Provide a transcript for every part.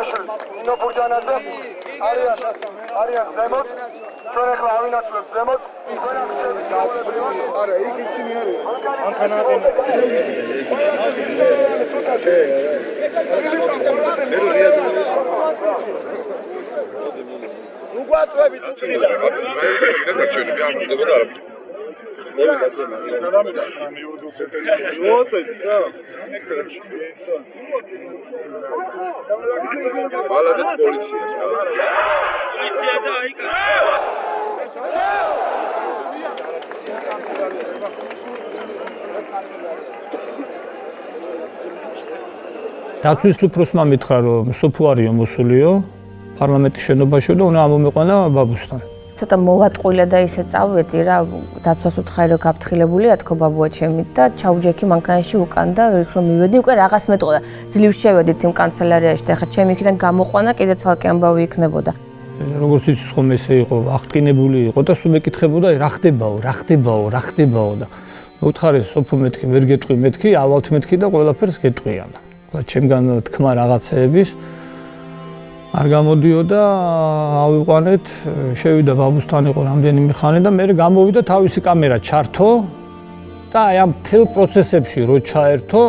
აბაშაშვილ, ნინო ბურჯანაძე არიან ზემოთ. ჩვენ ახლა ავინაცვლებ ზემოთ. არა, იქ ისინი არიან. დაცვის უფროსმა მითხრა, რომ სოფო არიო მოსულიო პარლამენტის შენობაშიო და უნდა ამომიყვანა ბაბუსთან. ცოტა მოვატყვილა და ისე წავედი რა, დაცვას უთხარი რომ გაფრთხილებულია თქო ბაბუა ჩემი და ჩაუჯექი მანქანაში უკან და ვიქ რომ მივედი უკვე რაღაც მეტყოდა. ძლივს შევედით იმ კანცელარიაში და ხა ჩემი იქიდან გამოყვანა კიდე ცალკე ამბავი იქნებოდა. როგორც იცის ხოლმე ესე იყო, აღტკინებული იყო და სულ მეკითხებოდა რა ხდებაო და მოვთხარი სოფო მეთქი, ვერ გეტყვი მეთქი, ავალთ მეთქი და ყველაფერს გეტყვია. ჩემგან თქმა რაღაცეების არ გამოდიოდა, ავიყვანეთ, შევიდა ბაბუსთან იყო რამდენიმე ხანი და მე გამოვიდა თავისი კამერა ჩართო და აი ამ მთელ პროცესებში რო ჩაერთო,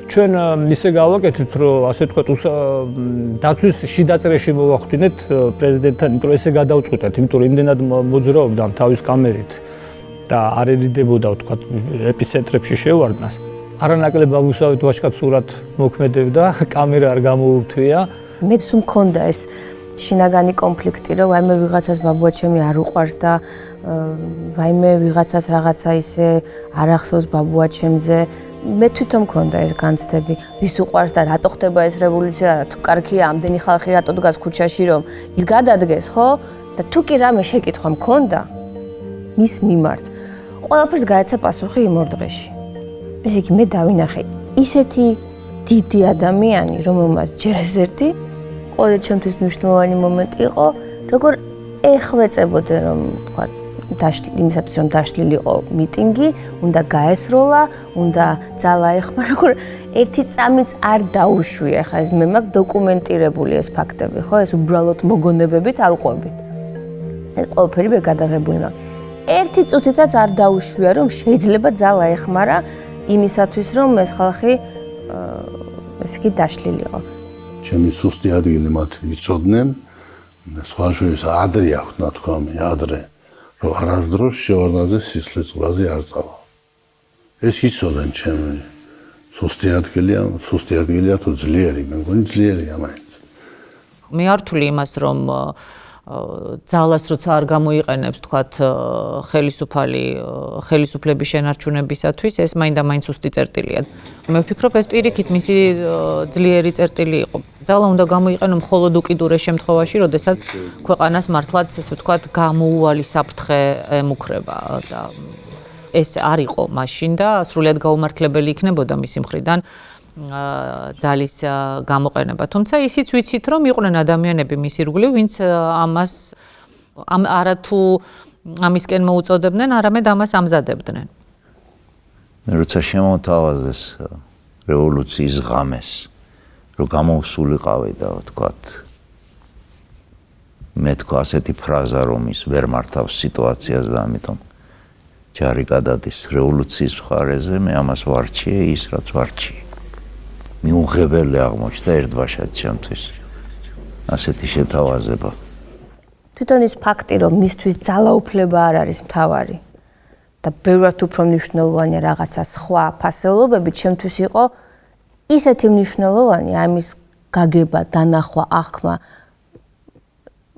ჩვენ ისე გავაკეთეთ, რომ ასე თქვა დაცვის შიდა წრეში მოვახდინეთ პრეზიდენტთან, იმიტომ რომ ესე გადავწყვიტეთ, იმიტომ რომ იმდენად მოძრაობდა თავის კამერით და არ ერიდებოდა თქვა ეპიცენტრებში შევარდნას. არანაკლებ ბაბუსავით ვაჟკაც სურათ მოქმედებდა, კამერა არ გამოურთვია. მე სულ მქონდა ეს შინაგანი კონფლიქტი, რომ ვაიმე ვიღაცას ბაბუა ჩემი არ უყვარს და ვაიმე ვიღაცას რაღაცა ისე არ ახსოვს ბაბუა ჩემზე. მე თვითონ მქონდა ეს განცდები, ვის უყვარს და რატო ხდება ეს რევოლუცია, თუ კარგია ამდენი ხალხი რატო დგას ქუჩაში, რომ ის გადადგეს, ხო? და თუ კი რამე შეკითხვა მქონდა მის მიმართ, ყველაფერს გაეცა პასუხი იმ ორ დღეში. ესე იგი მე დავინახე ისეთი დიდი ადამიანი, რომელმაც ჯერ ეს ერთი ყოველ ჩემთვის მნიშვნელოვანი მომენტი იყო, როგორ ეხვეწებოდა რომ თქვა იმისათვის რომ დაშლილიყო მიტინგი, უნდა გაესროლა, უნდა ძალა ეხმა, როგორ ერთი წამიც არ დაუშვია, ხა ეს მე მაქვს დოკუმენტირებული ეს ფაქტები, ხო, ეს უბრალოდ მოგონებებით არ უყვები. ეს ყველაფერი მე გადაღებული მაქვს. ერთი წუთითაც არ დაუშვია რომ შეიძლება ძალა ეხმარა იმისათვის რომ ეს ხალხი ესე იგი დაშლილიყო. ჩემი სუსტი ადგილი მათ იცოდნენ, სხვა შორის ადრე აქვთ ნათქვამი, ადრე, რომ არასდროს შევარდნაძე სისხლის წყურაზე არ წავა. ეს იცოდნენ ჩემი სუსტი ადგილია თუ ძლიერი, მე მგონი ძლიერია მაინც. მე არ ვთვლი იმას, რომ ძალას როცა არ გამოიყენებს, თქვათ, ხელისუფლების შენარჩუნებისათვის, ეს მაინდა-მაინც სუსტი წერტილია. მე ვფიქრობ, ეს პირიქით მისი ძლიერი წერტილი იყო. ძალა უნდა გამოიყენო მხოლოდ უკიდურეს შემთხვევაში, როდესაც ქვეყანას მართლაც, ესე ვთქვათ, გამოუვალი საფრთხე ემუქრება და ეს არ იყო მაშინ და სრულიად გაუმართლებელი იქნებოდა მისი მხრიდან ძალის გამოყენება. თუმცა ისიც ვიცით, რომ იყვნენ ადამიანები მის ირგვლივ, ვინც ამას არათუ ამისკენ მოუწოდებდნენ, არამედ ამას ამზადებდნენ. მე როცა შემოთავაზეს რევოლუციის ღამეს, რომ გამოვსულიყავი და ვთქვათ, მე თქვა ასეთი ფრაზა, რომ ის ვერ მართავს სიტუაციას და ამიტომ ჯარი გადადის რევოლუციის მხარეზე, მე ამას ვარჩიე, ის რაც ვარჩიე. მიუღებელი აღმოჩნდა ერთბაშად ჩემთვის ასეთი შეთავაზება. თვითონ ის ფაქტი, რომ მისთვის ძალაუფლება არ არის მთავარი და ბევრად უფრო მნიშვნელოვანი რაღაცა სხვა ფასეულობები ჩემთვის იყო ისეთი მნიშვნელოვანი ამის გაგება, დანახვა, აღქმა,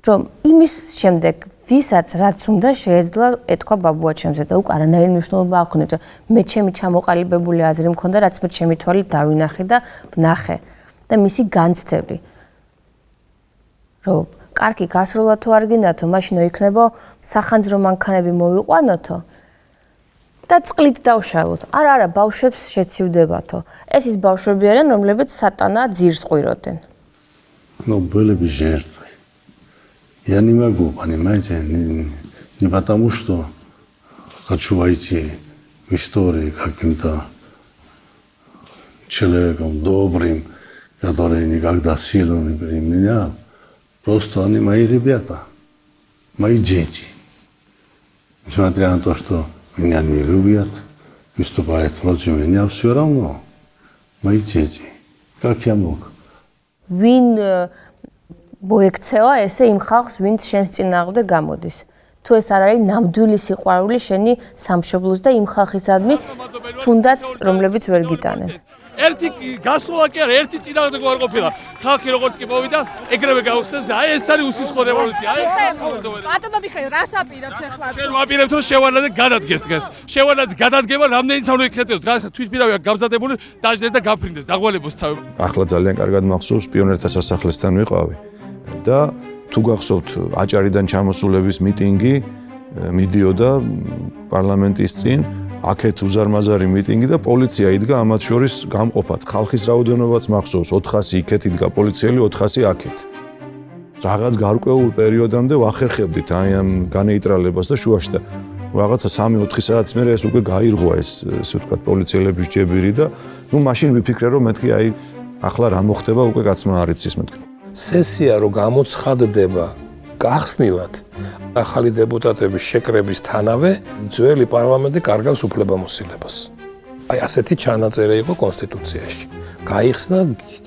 რომ იმის შემდეგ ვისაც რაც უნდა შეეძლო ეთქვა ბაბუა ჩემზე და უკვე არანაირი მნიშვნელობა არ ჰქონდა. მე ჩემი ჩამოყალიბებული აზრი მქონდა, რაც მე ჩემი თვალით დავინახე და ვნახე და მისი განცდები. რომ კარგი გასროლა თუ არ გინდათო, მაშინ იქნებო სახანძრო მანქანები მოვიყვანოთო და წყლით დავშალოთ. არა, ბავშვებს შეცივდებათო. ეს ის ბავშვები არიან, რომლებიც სატანა ძირს ყვიროდნენ. Ну, были бы жертвы. Я не могу, понимаете, не потому, что хочу войти в историю каким-то человеком добрым, которые никогда силу не применял, просто они мои ребята, мои дети. Несмотря на то, что меня не любят, выступают против меня, все равно мои дети. Как я мог? ვინ მოექცევა ესე იმ ხალხს, ვინც შენს წინააღმდეგ გამოდის. თუ ეს არ არის ნამდვილი სიყვარული შენი სამშობლოს და იმ ხალხისადმი, თუნდაც რომლებიც ვერ გიტანენ. ერთი გასვლა კი არა, ერთი წინააღმდეგ არ ყოფილა. ხალხი როგორც კი მოვიდა, ეგრევე გაუხსნეს და აი ეს არის უსისხლო რევოლუცია. აი ეს ბატონო მიხეილ, რას აპირებთ ახლა? ჩვენ ვაპირებთ რომ შევარდნაძე გადადგეს დღეს. შევარდნაძე გადადგება რამდენი სამრო იქნებოდა. თვითმფრინავია გამზადებული, დაждდეს და გაფრინდეს, დაღვალებოს თავი. ახლა ძალიან კარგად მახსოვს პიონერთა სასახლესთან ვიყავი და თუ გახსოვთ აჭარიდან ჩამოსულების მიტინგი მიდიოდა პარლამენტის წინ, აქეთ უზარმაზარი მიტინგი და პოლიცია იდგა ამათ შორის გამყოფად. ხალხის რაოდენობაც მახსოვს 400 იქეთ იდგა პოლიციელი, 400 აქეთ. რაღაც გარკვეულ პერიოდამდე ვახერხებდით აი ამ განეიტრალებას და შუაში და რაღაცა 3-4 საათის მერე ეს უკვე გაირღვა ესე ვთქვათ პოლიციელების ჯებირი და ნუ მაშინ ვიფიქრე რომ მეთქი აი ახლა რა მოხდება უკვე კაცმა არ იცის მეთქი. სესია რო გამოცხადდება გახსნილად ახალი დეპუტატების შეკრებისთანავე ძველი პარლამენტი კარგავს უფლებამოსილებას. აი ასეთი ჩანაწერი იყო კონსტიტუციაში. გაიხსნა,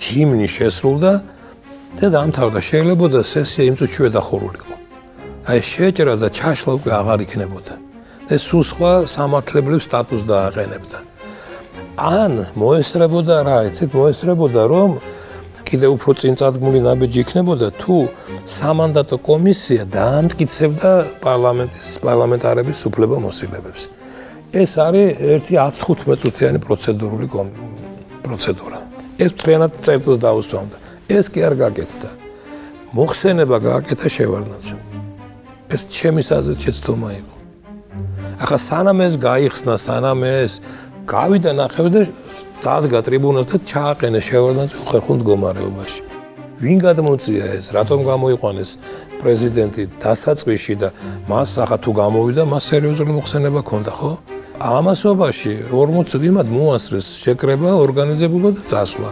ჰიმნი შესრულდა და დამთავრდა. შეიძლებოდა სესია იმ წუთშივე დახურულიყო. აი შეჭრა და ჩაშლა უკვე აღარ იქნებოდა. და სულ სხვა სამართლებრივ სტატუსს დააყენებდა. ან მოესწრებოდა რა, იცით, მოესწრებოდა რომ კიდე უფრო წინწადგმული ნაბიჯი იქნებოდა თუ სამანდატო კომისია დაამტკიცებდა პარლამენტარების უფლებამოსილებებს. ეს არის ერთი 10-15 წუთიანი პროცედურა. ეს მთლიანად წერტილს დაუსვამდა. ეს კი არ გაკეთდა. მოხსენება გააკეთა შევარდნაძემ. ეს ჩემი აზრით შეცდომა იყო. ახლა სანამ ეს გაიხსნა, სანამ ეს გავიდა ნახევ და დადგა ტრიბუნას და ჩააყენე შევარდნაძე ხერხულ მდგომარეობაში. ვინ გადმოწია ეს, რატომ გამოიყვანეს პრეზიდენტი დასაწყისში და მას ახლა თუ გამოვიდა, მას სერიოზული მოხსენება ჰქონდა, ხო? ამასობაში 40 წლიმად მოასწრეს შეკრება ორგანიზებულად და წასვლა.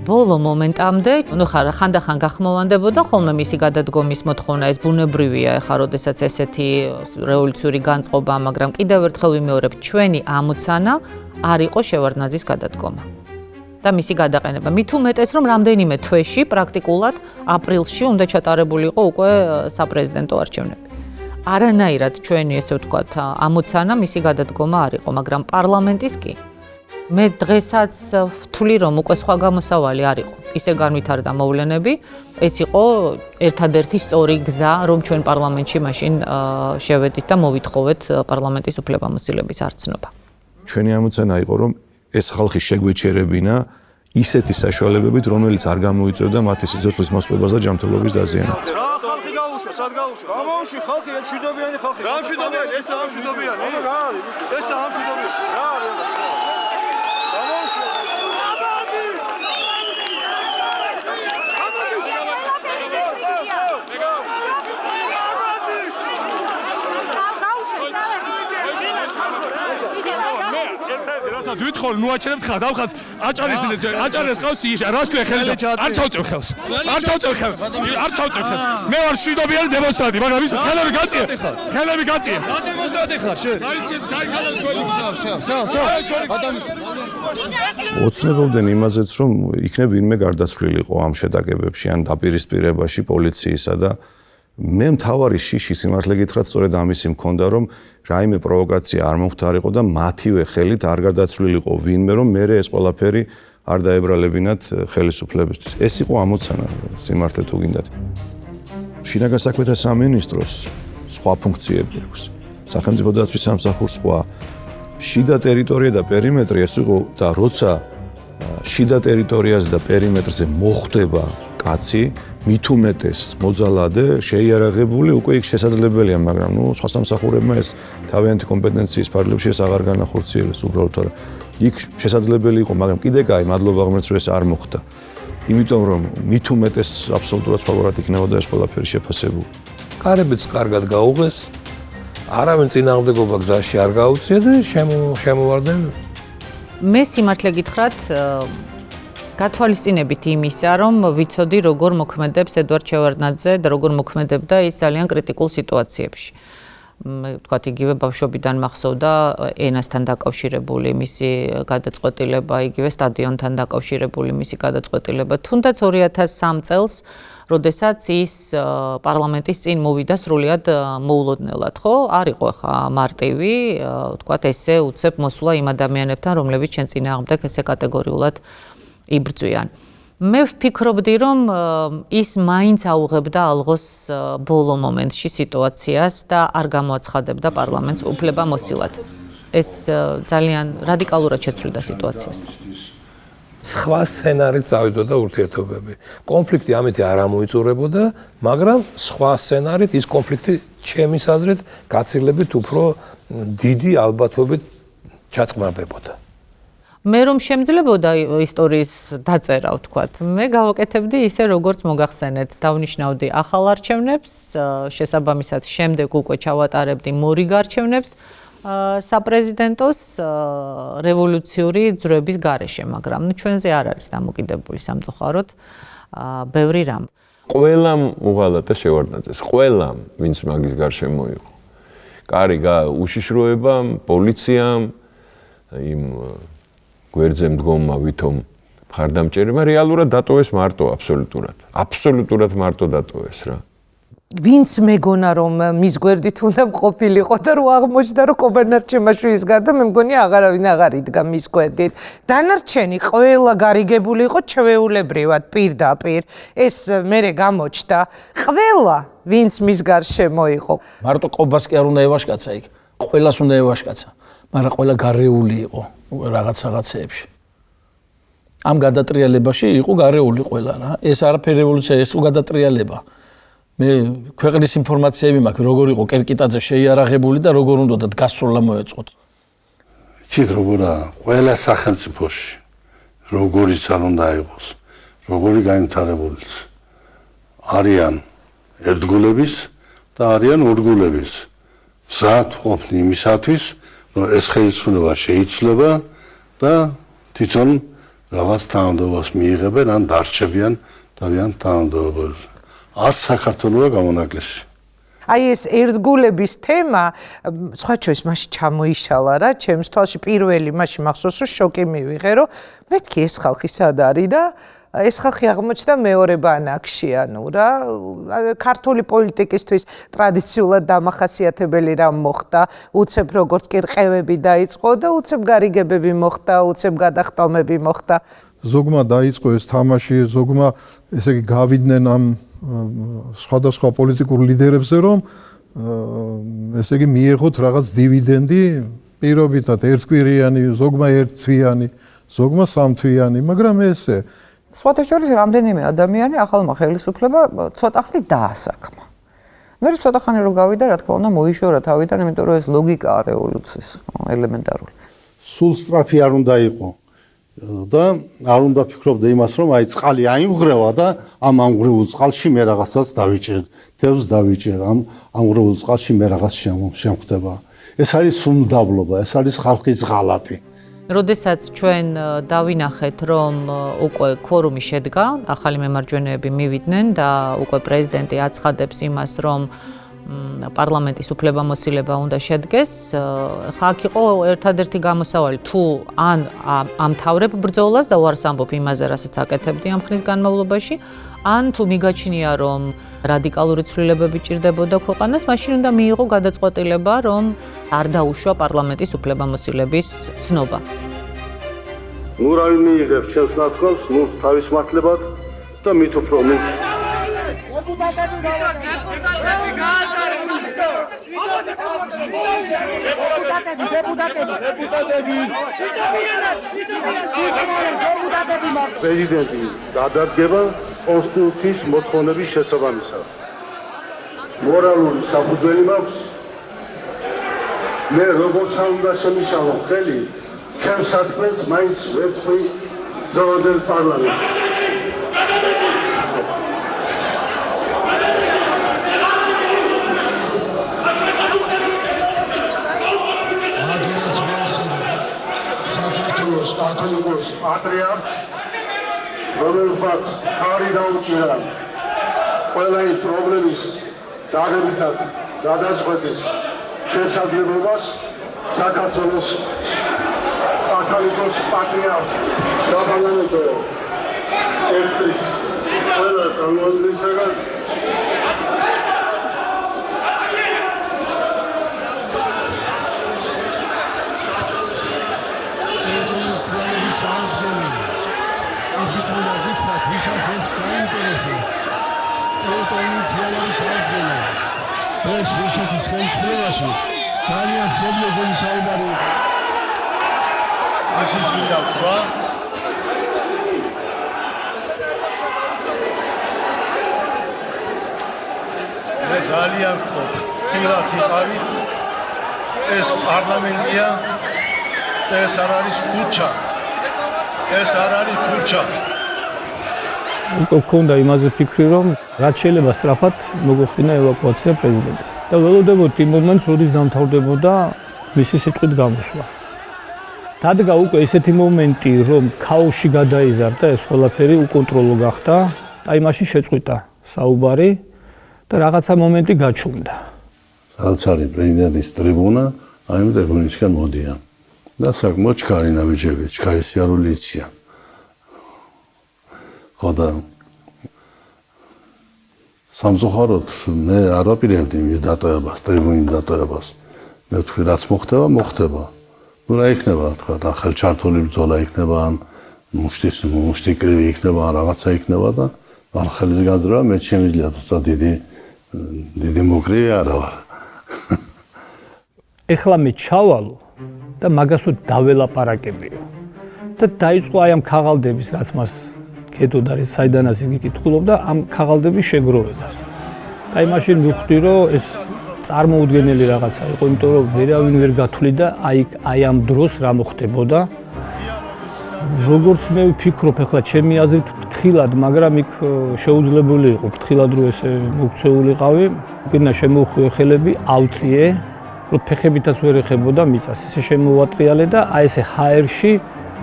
ბოლო მომენტამდე, ნუ ხანდახან გახმოვანდებოდა ხოლმე მისი გადადგომის მოთხოვნა, ეს ბუნებრივია, ეხლა როდესაც ესეთი რევოლუციური განწყობა, მაგრამ კიდევ ერთხელ ვიმეორებ, ჩვენი ამოცანა არ იყო შევარდნაძის გადადგომა და მისი გადაყენება. მით უმეტეს, რომ რამდენიმე თვეში, პრაქტიკულად აპრილში უნდა ჩატარებულიყო უკვე საპრეზიდენტო არჩევნები. არანაირად ჩვენი, ესე ვთქვათ, ამოცანა მისი გადადგომა არ იყო, მაგრამ პარლამენტის კი. მე დღესაც ვთვლი, რომ უკვე სხვა გამოსავალი არ იყო. ისე განვითარდა მოვლენები, ეს იყო ერთადერთი სწორი გზა, რომ ჩვენ პარლამენტში მაშინ შევედით და მოვითხოვეთ პარლამენტის უფლებამოსილების არცნობა. ჩვენი ამოცანა იყო, რომ ეს ხალხი შეგვეჩერებინა ისეთი საშუალებებით, რომელიც არ გამოიწვევდა მათი სიცოცხლის მოსწრებას და ჯანმრთელობის დაზიანებას. რა ხალხი გაუშვა, სად გაუშვა? გამოვში ხალხი, ეს მშვიდობიანი ხალხი. რა მშვიდობიანი? ესა ამ მშვიდობიანი? ესა ამ მშვიდობიანი. რა არის ეს? ვითხარ, ნუ აჩერებთ ხალხს, ამ ხალხს აჭარეს ყავს იშა, რას ქვია ხელს? არ ჩავწევ ხელს. არ ჩავწევ ხელს. არ ჩავწევ ხელს. მე ვარ მშვიდობიანი დემონსტრანტი, მაგრამ ის ხელები გაწია. ხელები გაწია. რა დემონსტრანტი ხარ შენ? გაიწიეთ, გაიგალეთ გოლი. ოცნებობდნენ იმაზეც, რომ იქნებ ვინმე გარდაცვლილიყო ამ შეტაკებებში ან დაპირისპირებაში პოლიციისა და მე მთავარი შიში სიმართლე გითხრათ სწორედ ამისი მქონდა რომ რაიმე პროვოკაცია არ მომხდარიყო და მათივე ხელით არ გარდაცვლილიყო ვინმე რომ მე ეს ყველაფერი არ დაებრალებინათ ხელისუფლებისთვის. ეს იყო ამოცანა სიმართლე თუ გინდათ. შინაგან საქმეთა სამინისტროს სხვა ფუნქციები აქვს. სახელმწიფო დაცვის სამსახურს სხვა შიდა ტერიტორია და პერიმეტრი ეს იყო და როცა შიდა ტერიტორიაზე და პერიმეტრზე მოხდება კაცი მით უმეტეს მოძალადე შეიარაღებული უკვე იქ შესაძლებელია, მაგრამ ნუ სხვა სამსახურებმა ეს თავიანთი კომპეტენციის ფარგლებში ეს აღარ განახორციელეს უბრალოდ რა. იქ შესაძლებელი იყო, მაგრამ კიდე კაი, მადლობა ღმერთს რომ ეს არ მოხდა. იმიტომ რომ მით უმეტეს აბსოლუტურად სხვაგვარად იქნებოდა ეს ყველაფერი შეფასებული. კარებიც კარგად გაუღეს, არავინ წინააღმდეგობა გზაში არ გაუწია და შემოვარდნენ. მე სიმართლე გითხრათ, გათვალისწინებით იმისა, რომ ვიცოდი როგორ მოქმედებს ედვარდ შევარდნაძე და როგორ მოქმედებდა ის ძალიან კრიტიკულ სიტუაციებში. ვთქვათ, იგივე ბავშვობიდან მახსოვდა ენასთან დაკავშირებული მისი გადაწყვეტილება, იგივე სტადიონთან დაკავშირებული მისი გადაწყვეტილება. თუნდაც 2003 წელს, როდესაც ის პარლამენტის წინ მოვიდა სრულიად მოულოდნელად, ხო? არ იყო ხა მარტივი, ვთქვათ, ესე უცებ მოსვლა იმ ადამიანებთან, რომლებიც ჩვენ წინააღმდეგ ესე კატეგორიულად იბრძვიან. მე ვფიქრობდი, რომ ის მაინც აუღებდა ალღოს ბოლო მომენტში სიტუაციას და არ გამოაცხადებდა პარლამენტს უფლებამოსილად. ეს ძალიან რადიკალურად შეცვლიდა სიტუაციას. სხვა სცენარით წავიდოდა ურთიერთობები. კონფლიქტი ამით არ ამოიწურებოდა, მაგრამ სხვა სცენარით ის კონფლიქტი ჩემის აზრით გაცილებით უფრო დიდი ალბათობით ჩაწყმარდებოდა. მე რომ შემძლებოდა ისტორიის დაწერა, ვთქვათ, მე გავაკეთებდი ისე, როგორც მოგახსენეთ, დავნიშნავდი ახალ არჩევნებს, შესაბამისად შემდეგ უკვე ჩავატარებდი მორიგ არჩევნებს საპრეზიდენტოს რევოლუციური ძროების გარეშე, მაგრამ ჩვენზე არ არის დამოკიდებული სამწუხაროდ ბევრი რამ. ყველამ უღალატა შევარდნაძეს, ყველამ, ვინც მაგის გარშემო იყო. კარი უშიშროებამ, პოლიციამ, იმ გვერდზე მდგომმა ვითომ მხარდამჭერებმა რეალურად დატოვეს მარტო აბსოლუტურად. აბსოლუტურად მარტო დატოვეს რა. ვინც მეგონა რომ მის გვერდით უნდა ყოფილიყო და რო აღმოჩნდა რომ კობერნარ ჩემაშვილის გარდა მე მგონი აღარავინ აღარ იდგა მის გვერდით. დანარჩენი ყველა გარიგებული იყო ჩვეულებრივად პირდაპირ. ეს მერე გამოჩნდა. ყველა ვინც მის გარშემო იყო. მარტო ყობას კი არ უნდა ევაშკაცა იქ. ყველას უნდა ევაშკაცა. მაგრამ ყველა გარეული იყო რაღაცეებში. ამ გადატრიალებაში იყო გარეული ყველა რა. ეს არაფერი რევოლუცია, ეს იყო გადატრიალება. მე ქვეყნის ინფორმაციები მაქვს, როგორ იყო კერკიტაძე შეიარაღებული და როგორ უნდა გასროლა მოეწყოთ. იცით როგორა ყველა სახელმწიფოში როგორიც არ უნდა იყოს, როგორი განვითარებულიც არიან ერთგულების და არიან ორგულების. მზად ყოფნი იმისათვის, რომ ეს ხელისუფლება შეიცვლება და თვითონ რაღაც თანამდებობას მიიღებენ ან დარჩებიან თავიანთ თანამდებობაზე. არც საქართველოა გამონაკლისი. აი ეს ერთგულების თემა სხვა ჩვენს მასში ჩამოიშალა რა, ჩემს თვალში პირველი მასში მახსოვს რომ შოკი მივიღე, რომ მეთქი ეს ხალხი სად არის და ეს ხალხი აღმოჩნდა მეორე ბანაკში, ანუ რა, ქართული პოლიტიკისთვის ტრადიციულად დამახასიათებელი რამ მოხდა, უცებ როგორც კი რყევები დაიწყო და უცებ გარიგებები მოხდა, უცებ გადახტომები მოხდა. ზოგმა დაიწყო ეს თამაში, ზოგმა ესე იგი გავიდნენ ამ სხვადასხვა პოლიტიკურ ლიდერებზე, რომ ესე იგი მიიღოთ რაღაც დივიდენდი, პირობითად ერთკვირიანი, ზოგმა ერთთვიანი, ზოგმა სამთვიანი, მაგრამ ესე სხვათა შორის რამდენიმე ადამიანი ახალმა ხელისუფლება ცოტა ხნით დაასაქმა. მე ცოტა ხანი რო გავიდა, რა თქმა უნდა, მოიშორა თავიდან, იმიტომ რომ ეს ლოგიკაა რევოლუციის, ელემენტარული. სულ სწრაფი არ უნდა იყოს და არ უნდა ფიქრობდე იმას, რომ აი წყალი აიმღრევა და ამ ამღრეულ წყალში მე რაღაცას დავიჭერ, თევზს დავიჭერ, ამ ამღრეულ წყალში მე რაღაც შემხდება. ეს არის სუნდაბლობა, ეს არის ხალხის ღალატი. როდესაც ჩვენ დავინახეთ, რომ უკვე ქორუმი შედგა, ახალი მემარჯვენეები მივიდნენ და უკვე პრეზიდენტი აცხადებს იმას, რომ პარლამენტის უფლებამოსილება უნდა შედგეს, ხა აქ იყო ერთადერთი გამოსავალი, თუ ან ამთავრებ ბრძოლას და უარს ამბობ იმაზე, რასაც აკეთებდი ამ ხნის განმავლობაში, ან თუ მიგაჩნია, რომ რადიკალური ცვლილებები ჭირდებოდა ქვეყანას, მაშინ უნდა მიიღო გადაწყვეტილება, რომ არ დაუშვა პარლამენტის უფლებამოსილების ცნობა. ნუ რა მიიღებს ჩემს ნათქვამს, ნუ თავის მართლებად და მით უფრო ნუ პრეზიდენტი გადადგება კონსტიტუციის მოთხოვნების შესაბამისად. მორალური საფუძველი მაქვს. მე როგორც არ უნდა შემიშალო ხელი, ჩემს საქმეს მაინც ვეთქვი ძროხელ პარლამენტში. კათოლიკოს პატრიარქს რომელსაც ხარი დაუჭირა ყველა იმ პრობლემის დაგებითად გადაწყვეტის შესაძლებლობას საქართველოს კათოლიკოს პატრიარქ საპარლამენტო ერთის ყველა წარმომადგენლისაგან ეს რუსეთის ხელისუფლებაში ძალიან სერიოზული საუბარი ისიც მინდა ვთქვა მე ძალიან ხილად ვიყავით ეს პარლამენტია ეს არ არის ქუჩა ეს არ არის ქუჩა უკვე ქონდა იმაზე ფიქრი, რომ რაც შეიძლება სწრაფად მოგვხდინა ევაკუაცია პრეზიდენტის. და ველოდებოდ იმ მომენტს, როდის დამთავრდებოდა მისი სიტყვით გამოსვლა. დადგა უკვე ესეთი მომენტი, რომ ქაოსში გადაიზარდა ეს ყველაფერი უკონტროლო გახდა, და იმაში შეწყვიტა საუბარი და რაღაცა მომენტი გაჩუმდა. სადაც არის პრეზიდენტის ტრიბუნა, აი ამ ტრიბუნისგან მოდიან. და საკმაოდ ჩქარი ნაბიჯები, ჩქარი სიარული იციან. ხოდა სამწუხაროდ მე არ ვაპირებდი მის დატოვებას, ტრიბუნის დატოვებას. მე ვთქვი, რაც მოხდება. ნუ რა იქნება, თქვა, და ხელჩართული ბრძოლა იქნება, ან მუშტიკრივი იქნება, ან რაღაცა იქნება და ან ხელის გაძრევა მე შემიძლია, თუმცა დიდი მოკრივი არა ვარ. ეხლა მე ჩავალო და მაგას დაველაპარაკებიო. და დაიწყო აი ამ ქაღალდების, რაც მას კეთოდ არის საიდანაც იგი კითხულობდა ამ ქაღალდების შეგროვებას. აი მაშინ ვხვდი რომ ეს წარმოუდგენელი რაღაცა იყო, იმიტომ რომ ვერავინ ვერ გათვლიდა აი ამ დროს რა მოხდებოდა. როგორც მე ვფიქრობ, ახლა ჩემი აზრით ფრთხილად, მაგრამ იქ შეუძლებელი იყო ფრთხილად რომ ესე მოქცეულიყავი. უკინა შემოვხვიე ხელები, ავწიე, რომ ფეხებითაც ვერ ეხებოდა მიწას. ისე შემოვატრიალე და აი ესე ჰაერში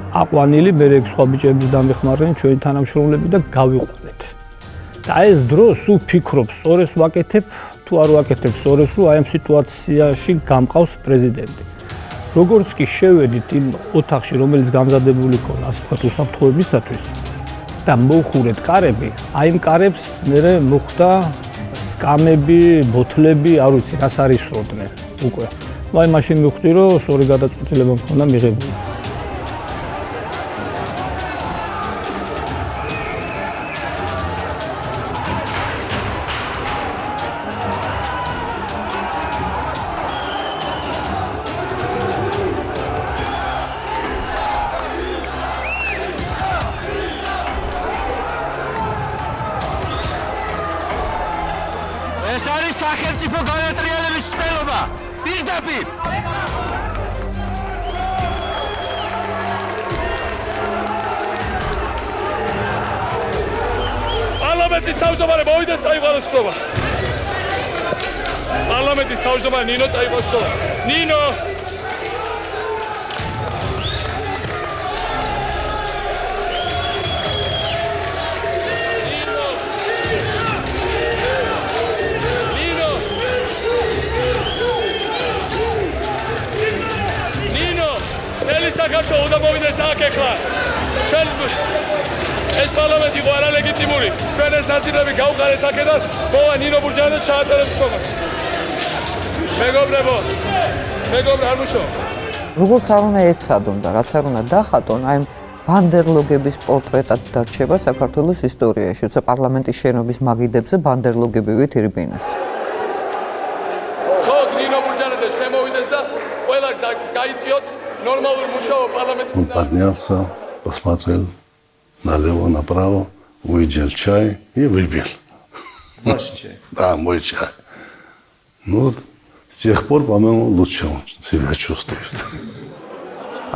აყვანილი მე ეგ სხვა ბიჭების დამეხმარნენ ჩვენი თანამშრომლები და გავიყვანეთ. და ეს დრო სულ ფიქრობ, სწორეს ვაკეთებ, თუ არ ვაკეთებ სწორეს, რომ აი ამ სიტუაციაში გამყავს პრეზიდენტი. როგორც კი შევედით იმ ოთახში, რომელიც გამზადებული ქონა ასე ვთქვათ უსაფრთხოებისათვის და მოვხურეთ კარები, აი იმ კარებს მე მოხდა სკამები, ბოთლები, არ ვიცი, რას არისროდნენ უკვე. აი მაშინ მივხვდი, რომ სწორი გადაწყვეტილება მქონდა მიღებული. ეს არის სახელმწიფო განატრიალების ცდელობა. პირდაპირ. პარლამენტის თავმჯდომარე მოვიდეს წაიყვანოს ხტობა. პარლამენტის თავმჯდომარე ნინო წაიყვანოს ხტობას. ნინო საქართველოს უნდა მოვიდეს აქ ახლა. ჩვენ ეს პარლამენტი იყო არალეგიტიმური. ჩვენ ეს ნაწილები გავყარეთ აქედან, მოვა ნინო ბურჯაძე ჩაატარებს ხომას. მეგობრებო, არ მუშაობს. როგორც არ უნდა ეცადონ და რაც არ უნდა დახატონ, აი ბანდერლოგების პორტრეტად დარჩება საქართველოს ისტორიაში, როცა პარლამენტის შენობის მაგიდებზე ბანდერლოგები ვითირბინეს. ხო, ნინო ბურჯაძე შემოვიდეს და ყველა გაიწიოთ нормальный мужчина парламент. Он поднялся, посмотрел налево, направо, увидел чай и выпил. Ваш чай? Да, мой чай. Ну, с тех пор, по-моему, лучше он себя чувствует.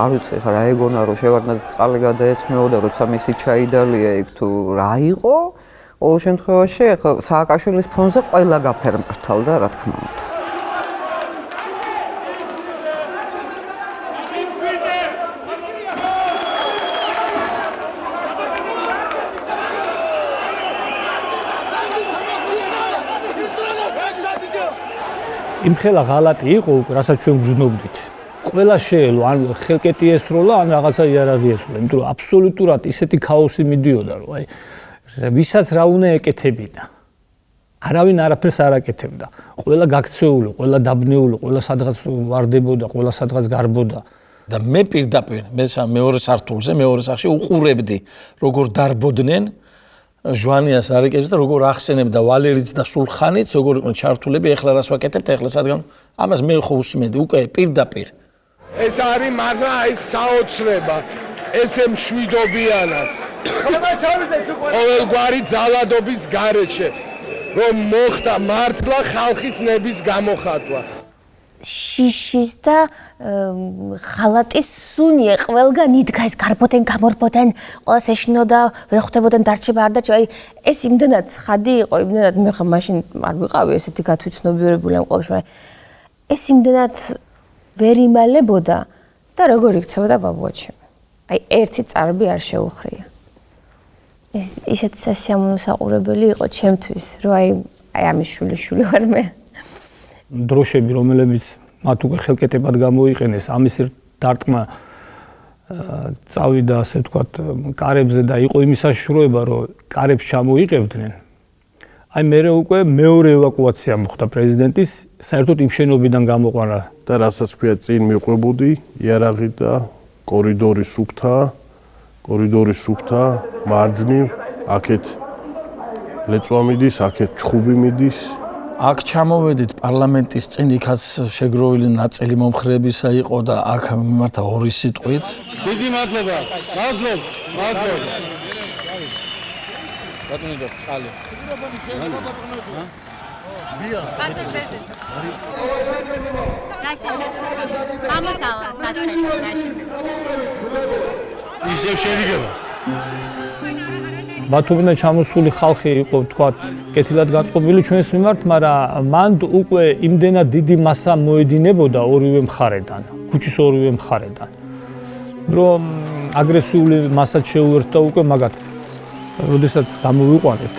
არ ვიცი, ხა რა ეგონა რომ შევარდნაძე წყალი გადაესხმეოდა, როცა მისი ჩაიდალია იქ თუ რა იყო, ყოველ შემთხვევაში ხა სააკაშვილის ფონზე ყველა გაფერმკრთალდა, რა თქმა უნდა. იმ ხელა ღალატი იყო, რასაც ჩვენ გრძნობდით. ყველა შეელო, ან ხელკეტი ესროლა, ან რაღაცა იარაღი ესროლა, იმიტომ რომ აბსოლუტურად ისეთი ქაოსი მიდიოდა, რომ აი ვისაც რა უნდა ეკეთებინა. არავინ არაფერს არ აკეთებდა. ყველა გაქცეული, ყველა დაბნეული, ყველა სადღაც ვარდებოდა, ყველა სადღაც გარბოდა. და მე პირდაპირ, მე მეორე სართულზე, მეორე სახლში უყურებდი, როგორ დარბოდნენ ჟვანიას არიკებს და როგორ ახსენებდა ვალერიც და სულხანიც, როგორ იყვნენ ჩართულები, ეხლა რას ვაკეთებთ, ეხლა სადგან ამას მე ხო უსმენდი, უკვე პირდაპირ. ეს არის მაგრამ აი საოცრება, ესე მშვიდობიანად. ყოველგვარი ძალადობის გარეშე, რომ მოხდა მართლა ხალხის ნების გამოხატვა. შიშის და ღალატის სუნია ყველგან იდგა ეს გარბოდნენ, გამორბოდნენ, ყველას ეშინოდა, ვერ ხვდებოდნენ დარჩება, არ დარჩება. აი ეს იმდენად ცხადი იყო, იმდენად მე ხა მაშინ არ ვიყავი ესეთი გათვითცნობიერებული ამ ყოველში, მაგრამ ეს იმდენად ვერ იმალებოდა და როგორ იქცეოდა ბაბუაჩემი. აი ერთი წარბი არ შეუხრია. ეს ისეთი სასიამოვნო იყო ჩემთვის, რომ აი ამის შვილი ვარ მე. დროშები, რომლებიც მათ უკვე ხელკეტებად გამოიყენეს, ამის დარტყმა წავიდა, ასე ვთქვათ, კარებზე და იყო იმის საშიშროება, რომ კარებს ჩამოიყევდნენ. აი მე უკვე მეორე ევაკუაცია მოხდა პრეზიდენტის, საერთოდ იმ შენობიდან გამოყვანა. და რასაც ქვია წინ მიყვებოდი, იარაღი და კორიდორი სუფთა, მარჯვნივ, აქეთ ლეწვა მიდის, აქეთ ჩხუბი მიდის. აქ ჩამოვედით პარლამენტის წინ, იქაც შეგროვილი ნაწილი მომხრეებისა იყო და აქ მიმართა ორი სიტყვით. დიდი მადლობა. მადლობთ. ბატონო წყალი. ბატონ პრეზიდენტ. გამოსავალ საერთოდ ისევ შევიგება. ბათუმიდან ჩამოსული ხალხი იყო, თქვათ, კეთილად გაწყობილი ჩვენს მიმართ, მაგრამ მანდ უკვე იმდენად დიდი მასა მოედინებოდა ორივე მხარედან, ქუჩის ორივე მხარედან, რომ აგრესიული მასად შეუერთდა უკვე მაგათ. როდესაც გამოვიყვანეთ,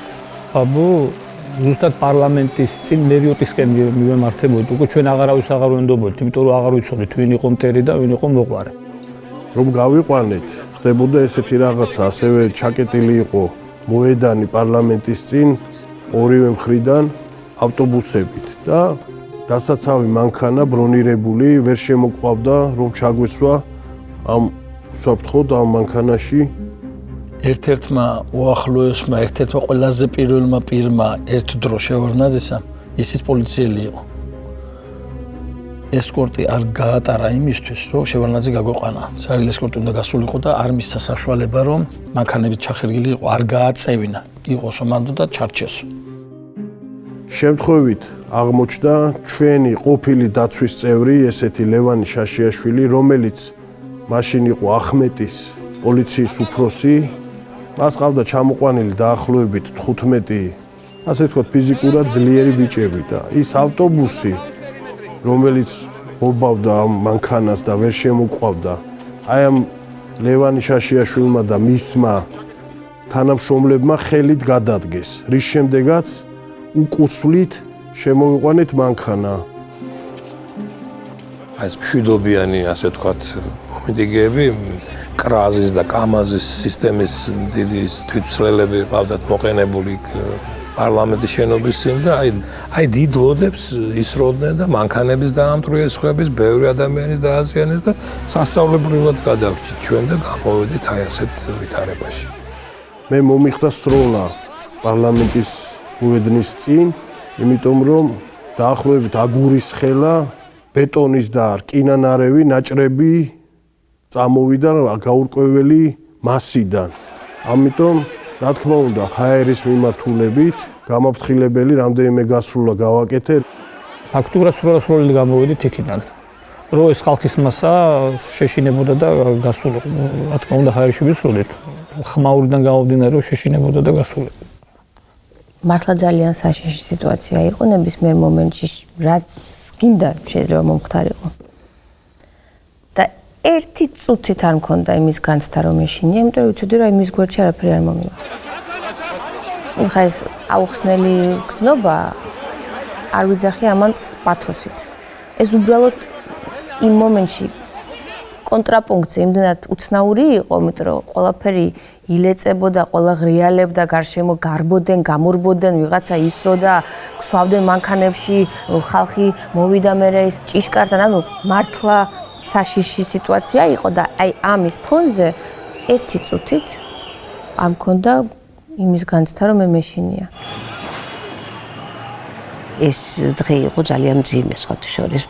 ბაბუ, ზუსტად პარლამენტის წინ მერიოტისკენ მივემართებოდით, უკვე ჩვენ აღარავის აღარ ვენდობოდით, იმიტომ რომ აღარ ვიცოდით, ვინ იყო მტერი და ვინ იყო მოყვარე. რომ გავიყვანეთ, ხდებოდა ესეთი რაღაცა, ასევე ჩაკეტილი იყო მოედანი პარლამენტის წინ ორივე მხრიდან ავტობუსებით და დასაცავი მანქანა ბრონირებული ვერ შემოყვავდა, რომ ჩაგვესვა ამ საფრთხოდ ამ მანქანაში. ერთ-ერთმა უახლოესმა, ერთ-ერთმა ყველაზე პირველმა პირმა ერთ დრო შევარდნაძესა, ისიც პოლიციელი იყო. ესკორტი არ გაატარა იმისთვის, რომ შევარდნაძე გაგვეყვანა. საერთოდ ესკორტი უნდა გასულიყო და არ მისცა საშუალება, რომ მანქანებით ჩახერგილი იყო, არ გააწევინა. იყოს ომანდო და ჩარჩესო. შემთხვევით აღმოჩნდა ჩვენი ყოფილი დაცვის წევრი, ესეთი ლევანი შაშიაშვილი, რომელიც მაშინ იყო ახმეტის პოლიციის უფროსი. მას ყავდა ჩამოყვანილი დაახლოებით 15, ასე ვთქვათ, ფიზიკურად ძლიერი ბიჭები და ის ავტობუსი, რომელიც ობავდა ამ მანქანას და ვერ შემოყვავდა, აი ამ ლევანი შაშიაშვილმა და მისმა თანამშრომლებმა ხელით გადადგეს, რის შემდეგაც უკუსვლით შემოვიყვანეთ მანქანა. აი ეს მშვიდობიანი, ასე ვთქვათ, მომიდიგეები კრაზის და კამაზის სისტემის დიდი თვითმცლელები ყავდათ მოყენებული პარლამენტის შენობის წინ და აი დიდ ლოდებს ისროდნენ და მანქანების დაამტვრიეს, ხების ბევრი ადამიანის დააზიანეს და სასწაულებრივად გადავრჩით ჩვენ და გამოვედით აი ასეთ ვითარებაში. მე მომიხდა სროლა პარლამენტის მოედნის წინ, იმიტომ რომ დაახლოებით აგურის ხელა, ბეტონის და რკინანარევი ნაჭრები წამოვიდა გაურკვეველი მასიდან. ამიტომ რა თქმა უნდა, ჰაერის მიმართულებით გამაფრთხილებელი რამდენიმე გასროლა გავაკეთე. ფაქტურად სრულად გამოვედით იქიდან. რომ ეს ხალხის მასა შეშინებოდა და გასულიყო. რა თქმა უნდა, ჰაერში ვისროდით. ხმაურიდან გამომდინარე, რომ შეშინებოდა და გასულიყო. მართლა ძალიან საშიში სიტუაცია იყო ნებისმიერ მომენტში, რაც გინდა შეიძლება მომხდარიყო. და ერთი წუთით არ მქონდა იმის განცდა რომ ეშინია, იმიტომ რომ ვიცოდი რომ იმის გვერდში არაფერი არ მომივა. ხა ეს აუხსნელი გრძნობა არ ვიძახი ამან პათოსით. ეს უბრალოდ იმ მომენტში კონტრაპუნქცია იმდენად უცნაური იყო, იმიტომ რომ ყველაფერი ილეწებოდა, ყველა ღრიალებდა, გარშემო გარბოდნენ, გამორბოდნენ, ვიღაცა ისროდა, ქსვავდნენ მანქანებში, ხალხი მოვიდა მერე ის ჭიშკართან, ანუ მართლა საშიში სიტუაცია იყო და აი ამის ფონზე ერთი წუთით არ მქონდა იმის განცდა, რომ მე მეშინია. ეს დღე იყო ძალიან მძიმე სხვათა შორის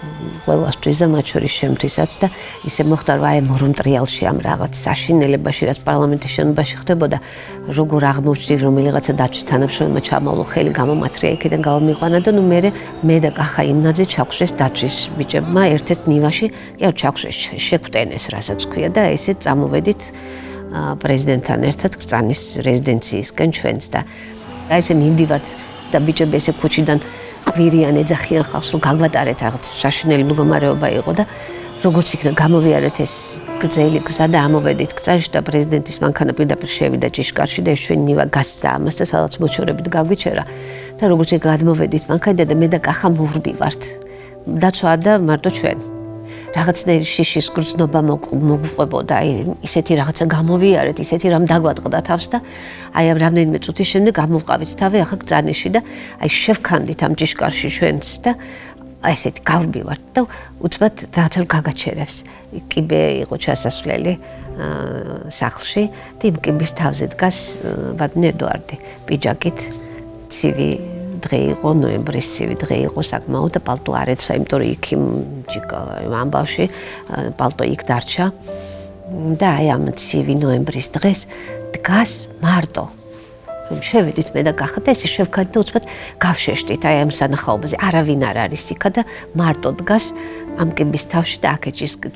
ყველასთვის და მათ შორის შემთვისაც და ისე მოხდა რომ აი მორონტრიალში ამ რაღაც საშინელებაში რაც პარლამენტის შენობაში ხდებოდა როგორ აღმოჩნდი რომ რაღაცა დაცვის თანამშრომელმა ჩამოვლო ხელი გამომათრია იქიდან გამომიყვანა და ნუ მე და კახა იმნაძე ჩაქვსეს დაცვის ბიჭებმა ერთ-ერთ ნივაში კი არ ჩაქვსეს შეგვტენეს რასაც ქვია და ესეც წამოვედით პრეზიდენტთან ერთად კრწანის რეზიდენციისკენ ჩვენც და ესე მივდივართ და ბიჭები ესე ქუჩიდან ყვირიან ეძახიან ხალხს რომ გაგვატარეთ რაღაც საშინელი მდგომარეობა იყო და როგორც იქნა გამოვიარეთ ეს გრძელი გზა და ამოვედით კრწანში და პრეზიდენტის მანქანა პირდაპირ შევიდა ჭიშკარში და ჩვენ ნივა გასცა ამას და სადაც მოჩორებით გაგვიჩერა და როგორც ეგ გადმოვედით მანქანიდან და მე და კახა მოვრბივართ დაცვა და მარტო ჩვენ რაღაცნაირი შიშის გრძნობა მოგვყვებოდა აი ისეთი რაღაცა გამოვიარეთ ისეთი რამ დაგვატყდა თავს და აი ამ რამდენიმე წუთის შემდეგ გამოვყავით თავი ახლა კრწანში და აი შევქანდით ამ ჭიშკარში ჩვენც და აი ესეთი გავბივართ და უცბად რაღაცა გაგაჩერებს კიბე იყო ჩასასვლელი სახლში და იმ კიბის თავზე დგას ბატონი ედუარდი პიჯაკით ცივი დღე იყო ნოემბრის ცივი დღე იყო საკმაოდ და პალტო არ ეცვა იმიტომ რომ იქ ამბავში პალტო იქ დარჩა და აი ამ ცივი ნოემბრის დღეს დგას მარტო რომ შევიდით მე და კახა და ესე შევქანდით და უცბად გავშეშდით აი ამ სანახაობაზე არავინ არ არის იქა და მარტო დგას ამ კიბის თავში და აქ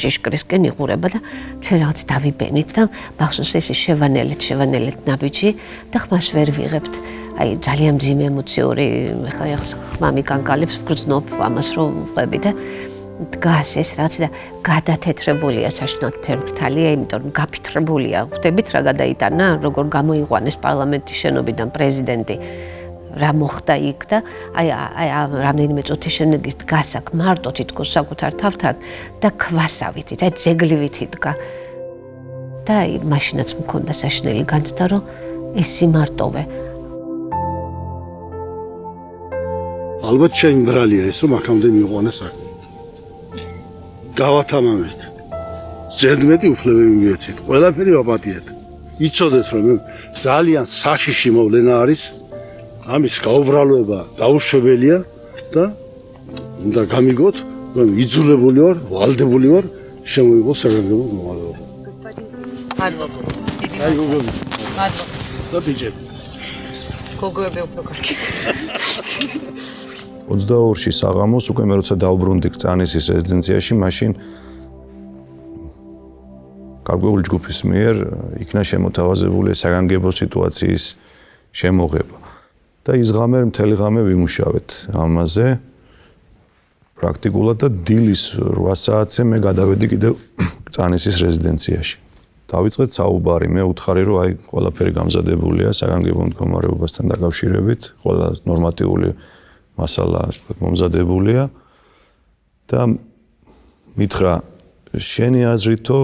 ჭიშკრისკენ იყურება და ჩვენ რაღაც დავიბენით და მახსოვს ესე შევანელეთ ნაბიჯი და ხმას ვერ ვიღებთ აი ძალიან მძიმე ემოციური ხა ხმამი კანკალებს გრძნობ ამას რომ ვყვები და დგას ეს რაც და გადათეთრებულია საშინelt ფერმრთალია იმიტომ რომ გაფითრებულია ხვდებით რა გადაიტანა როგორ გამოიყვანეს პარლამენტის შენობიდან პრეზიდენტი რა მოხდა იქ და აი რამდენიმე წუთის შემდეგ ის დგას აქ მარტო თითქოს საკუთარ თავთან და ქვასავითით აი ძეგლივით იდგა და აი მაშინაც მქონდა საშინელი განცდა რომ ეს სიმარტოვე ალბათ შენ ბრალია ეს რომ აქამდე მიყვანეს აქ გავათამამეთ ზედმეტი უფლებები მიეცით ყველაფერი ვაპატიეთ იცოდეთ რომ ძალიან საშიში მოვლენა არის ამის გაუბრალოება დაუშვებელია და უნდა გამიგოთ რომ იძულებული ვარ ვალდებული ვარ შემოიღოს საგანგებო მდგომარეობა მადლობა აი გოგოები მადლობა და ბიჭები გოგოები უფრო კარგი 22-ში საღამოს უკვე მე როცა დავბრუნდი კრწანისის რეზიდენციაში, მაშინ გარკვეული ჯგუფის მიერ იქნა შემოთავაზებული საგანგებო სიტუაციის შემოღება. და ის ღამე მთელი ღამე ვიმუშავეთ ამაზე. პრაქტიკულად და დილის 8 საათზე მე გადავედი კიდევ კრწანისის რეზიდენციაში. დავიწყეთ საუბარი, მე უთხარი რომ აი ყველაფერი გამზადებულია საგანგებო მდგომარეობასთან დაკავშირებით, ყველა ნორმატიული მასალა მომზადებულია და მითხრა შენი აზრითო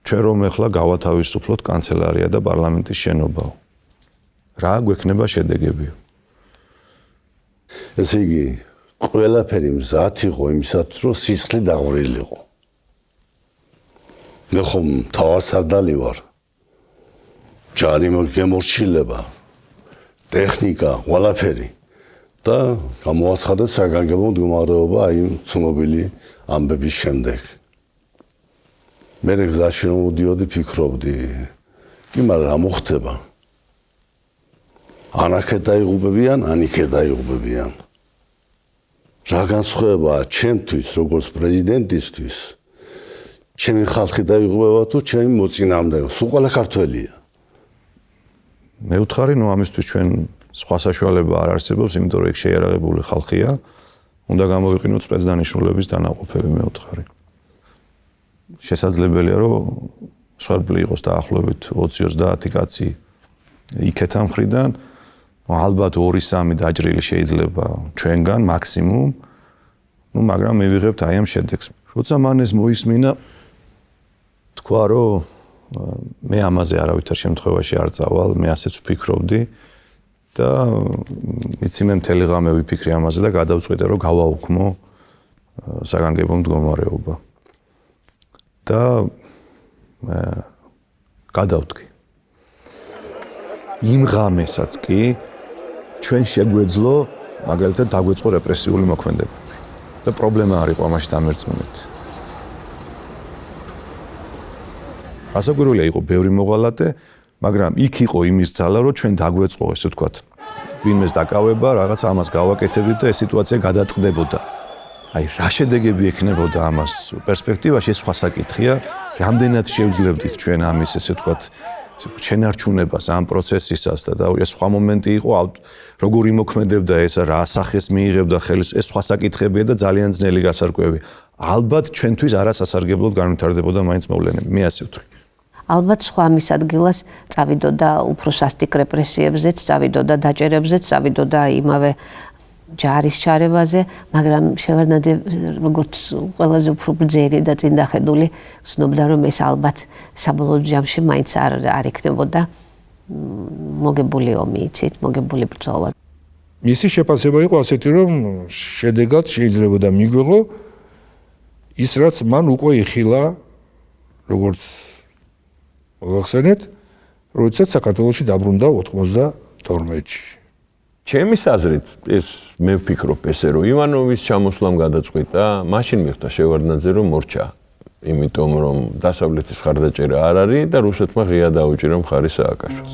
ჩვენ რომ ახლა გავათავისუფლოთ კანცელარია და პარლამენტის შენობაო რა გვექნება შედეგები ესე იგი ყველაფერი მზად იყო იმისათვის რომ სისხლი დაღვრილიყო მე ხომ თავარსარდალი ვარ ჯარი მოგემორჩილება ტექნიკა, ყველაფერი და გამოაცხადა საგანგებო მდგომარეობა აი ცნობილი ამბების შემდეგ. მე გზაში რომ მოდიოდი ფიქრობდი, კი მაგრამ რა მოხდება? ანაკეთ დაიღუპებიან, ანიკეთ დაიღუპებიან. რა განსხვავებაა ჩემთვის, როგორც პრეზიდენტისთვის? ჩემი ხალხი დაიღუპება თუ ჩემი მოწინააღმდეგე? სულ ყველა ქართველია. მე ვთხარი, ნუ ამისთვის ჩვენ სხვა საშუალება არ არსებობს, იმიტომ რომ ეგ შეიარაღებული ხალხია, უნდა გამოვიყინოთ სპეცდანიშნულების დანაყოფები, მე ვთხარი. შესაძლებელია, რომ სვერბლი იყოს დაახლოებით 20-30 კაცი იქეთა მხრიდან, ალბათ 2-3 დაჭრილი შეიძლება ჩვენგან მაქსიმუმ. მაგრამ მივიღებთ აი ამ შედეგს. როცა მან ეს მოისმინა თქვა რომ მე ამაზე არავითარ შემთხვევაში არ წავალ, მე ასეც ვფიქრობდი და იცი მე მთელი ღამე ვიფიქრე ამაზე და გადავწყვიტე რომ გავაუქმო საგანგებო მდგომარეობა. და გადავდგი. იმ ღამესაც კი ჩვენ შეგვეძლო მაგალითად დაგვეწყო რეპრესიული მოქმედებები და პრობლემა არ იყო ამაში დამერწმუნეთ. ასაკვირველია იყო ბევრი მოღალატე, მაგრამ იქ იყო იმის ძალა, რომ ჩვენ დაგვეწყო, ესე ვთქვათ, ვინმეს დაკავება, რაღაც ამას გავაკეთებდით და ეს სიტუაცია გადაწყდებოდა. აი, რა შედეგები ექნებოდა ამას პერსპექტივაში, ეს სხვა საკითხია, რამდენად შევძლებდით ჩვენ ამის, ესე ვთქვათ, შენარჩუნებას ამ პროცესისას და ეს სხვა მომენტი იყო, როგორ იმოქმედებდა ეს, რა ასახეს მიიღებდა ხელის, ეს სხვა საკითხებია და ძალიან ძნელი გასარკვევი. ალბათ ჩვენთვის არასასარგებლოდ განვითარდებოდა მაინც მოვლენები, მე ასე ვთვლი. ალბათ სხვა მის ადგილას წავიდოდა უფრო სასტიკ რეპრესიებზეც, წავიდოდა დაჭერებზეც, წავიდოდა იმავე ჯარის ჩარევაზე, მაგრამ შევარდნაძე როგორც ყველაზე უფრო ბრძენი და წინდახედული ცნობდა რომ ეს ალბათ საბოლოო ჯამში მაინც არ იქნებოდა მოგებული ომი, იცით, მოგებული ბრძოლა. მისი შეფასება იყო ასეთი რომ შედეგად შეიძლება მიგვიღო ის რაც მან უკვე იხილა როგორც მოახსენეთ, როდესაც საქართველოში დაბრუნდა 92-ში. ჩემის აზრით ეს მე ვფიქრობ ესე რომ ივანოვის ჩამოსვლამ გადაწყვიტა, მაშინ მიხდა შევარდნაძე რომ მორჩა, იმიტომ რომ დასავლეთის მხარდაჭერა არ არის და რუსეთმა ღია დაუჭირა მხარი სააკაშვილს.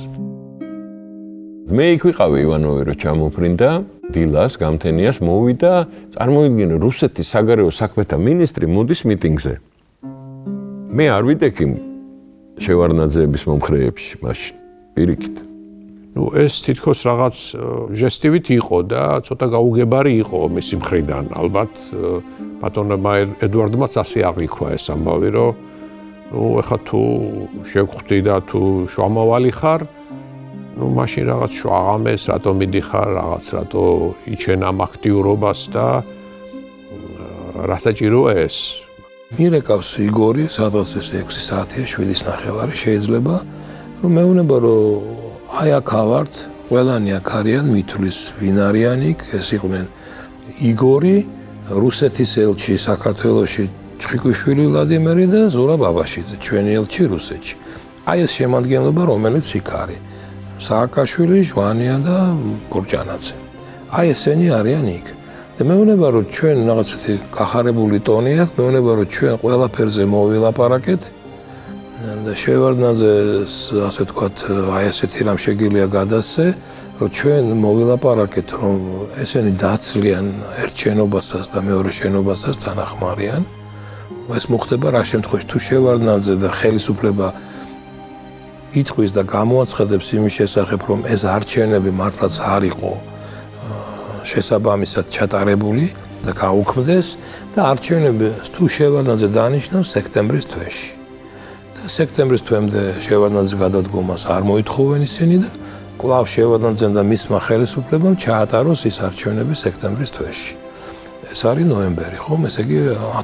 მე იქ ვიყავი ივანოვი რომ ჩამოფრინდა, დილას გამთენიას მოვიდა, წარმოიდგინე რუსეთის საგარეო საქმეთა მინისტრი მოდის მიტინგზე. მე არ ვიდექი შევარდნაძეების მომხრეებში მაშინ პირიქით. ეს თითქოს რაღაც ჟესტივით იყო და ცოტა გაუგებარი იყო მისი მხრიდან. ალბათ ბატონმა ედუარდმაც ასე აღიქვა ეს ამბავი, რომ ეხლა თუ შევხვდი და თუ შუამავალი ხარ, მაშინ რაღაც შუაღამეს რატო მიდიხარ, რაღაც რატო იჩენ ამ აქტიურობას და რა საჭიროა ეს? მირეკავს იგორი, სადღაც ეს 6 საათია, 7:30 შეიძლება, რომ მეუბნება რომ აი აქ ავართ, ყველანი აქ არიან, მithulis ვინ არიან იქ, ეს იყვნენ იგორი, რუსეთის ელჩი საქართველოში ჩხიკვიშვილი ვლადიმერი და ზურაბ აბაშიძე, ჩვენი ელჩი რუსეთში. აი ეს შემადგენლობა, რომელიც იქ არის. სააკაშვილი, ჟვანია და გურჯანაძე. აი ესენი არიან იქ. და მეუბნება რომ ჩვენ რაღაცეთი გახარებული ტონი აქვს, მეუბნება რომ ჩვენ ყველაფერზე მოვილაპარაკეთ. და შევარდნაძეს ასე ვთქვათ, აი ესეთი რამ შეგიძლია გადასცე, რომ ჩვენ მოვილაპარაკეთ, რომ ესენი დაცლიან ერთ შენობასაც და მეორე შენობასაც თანახმარიან. ეს მოხდება რა შემთხვევაში, თუ შევარდნაძე და ხელისუფლება ითქვის და გამოაცხადებს იმის შესახებ, რომ ეს არჩევნები მართლაც არ იყო შესაბამისად ჩატარებული და გაუქმდეს და არჩევნები თუ შევარდნაძე დანიშნავს სექტემბრის თვეში. სექტემბრის თვემდე შევარდნაძის გადადგომას არ მოითხოვენ ისინი და კვლავ შევარდნაძემ და მისმა ხელისუფლებამ ჩაატაროს ის არჩევნები სექტემბრის თვეში. ეს არის ნოემბერი, ხომ? ესე იგი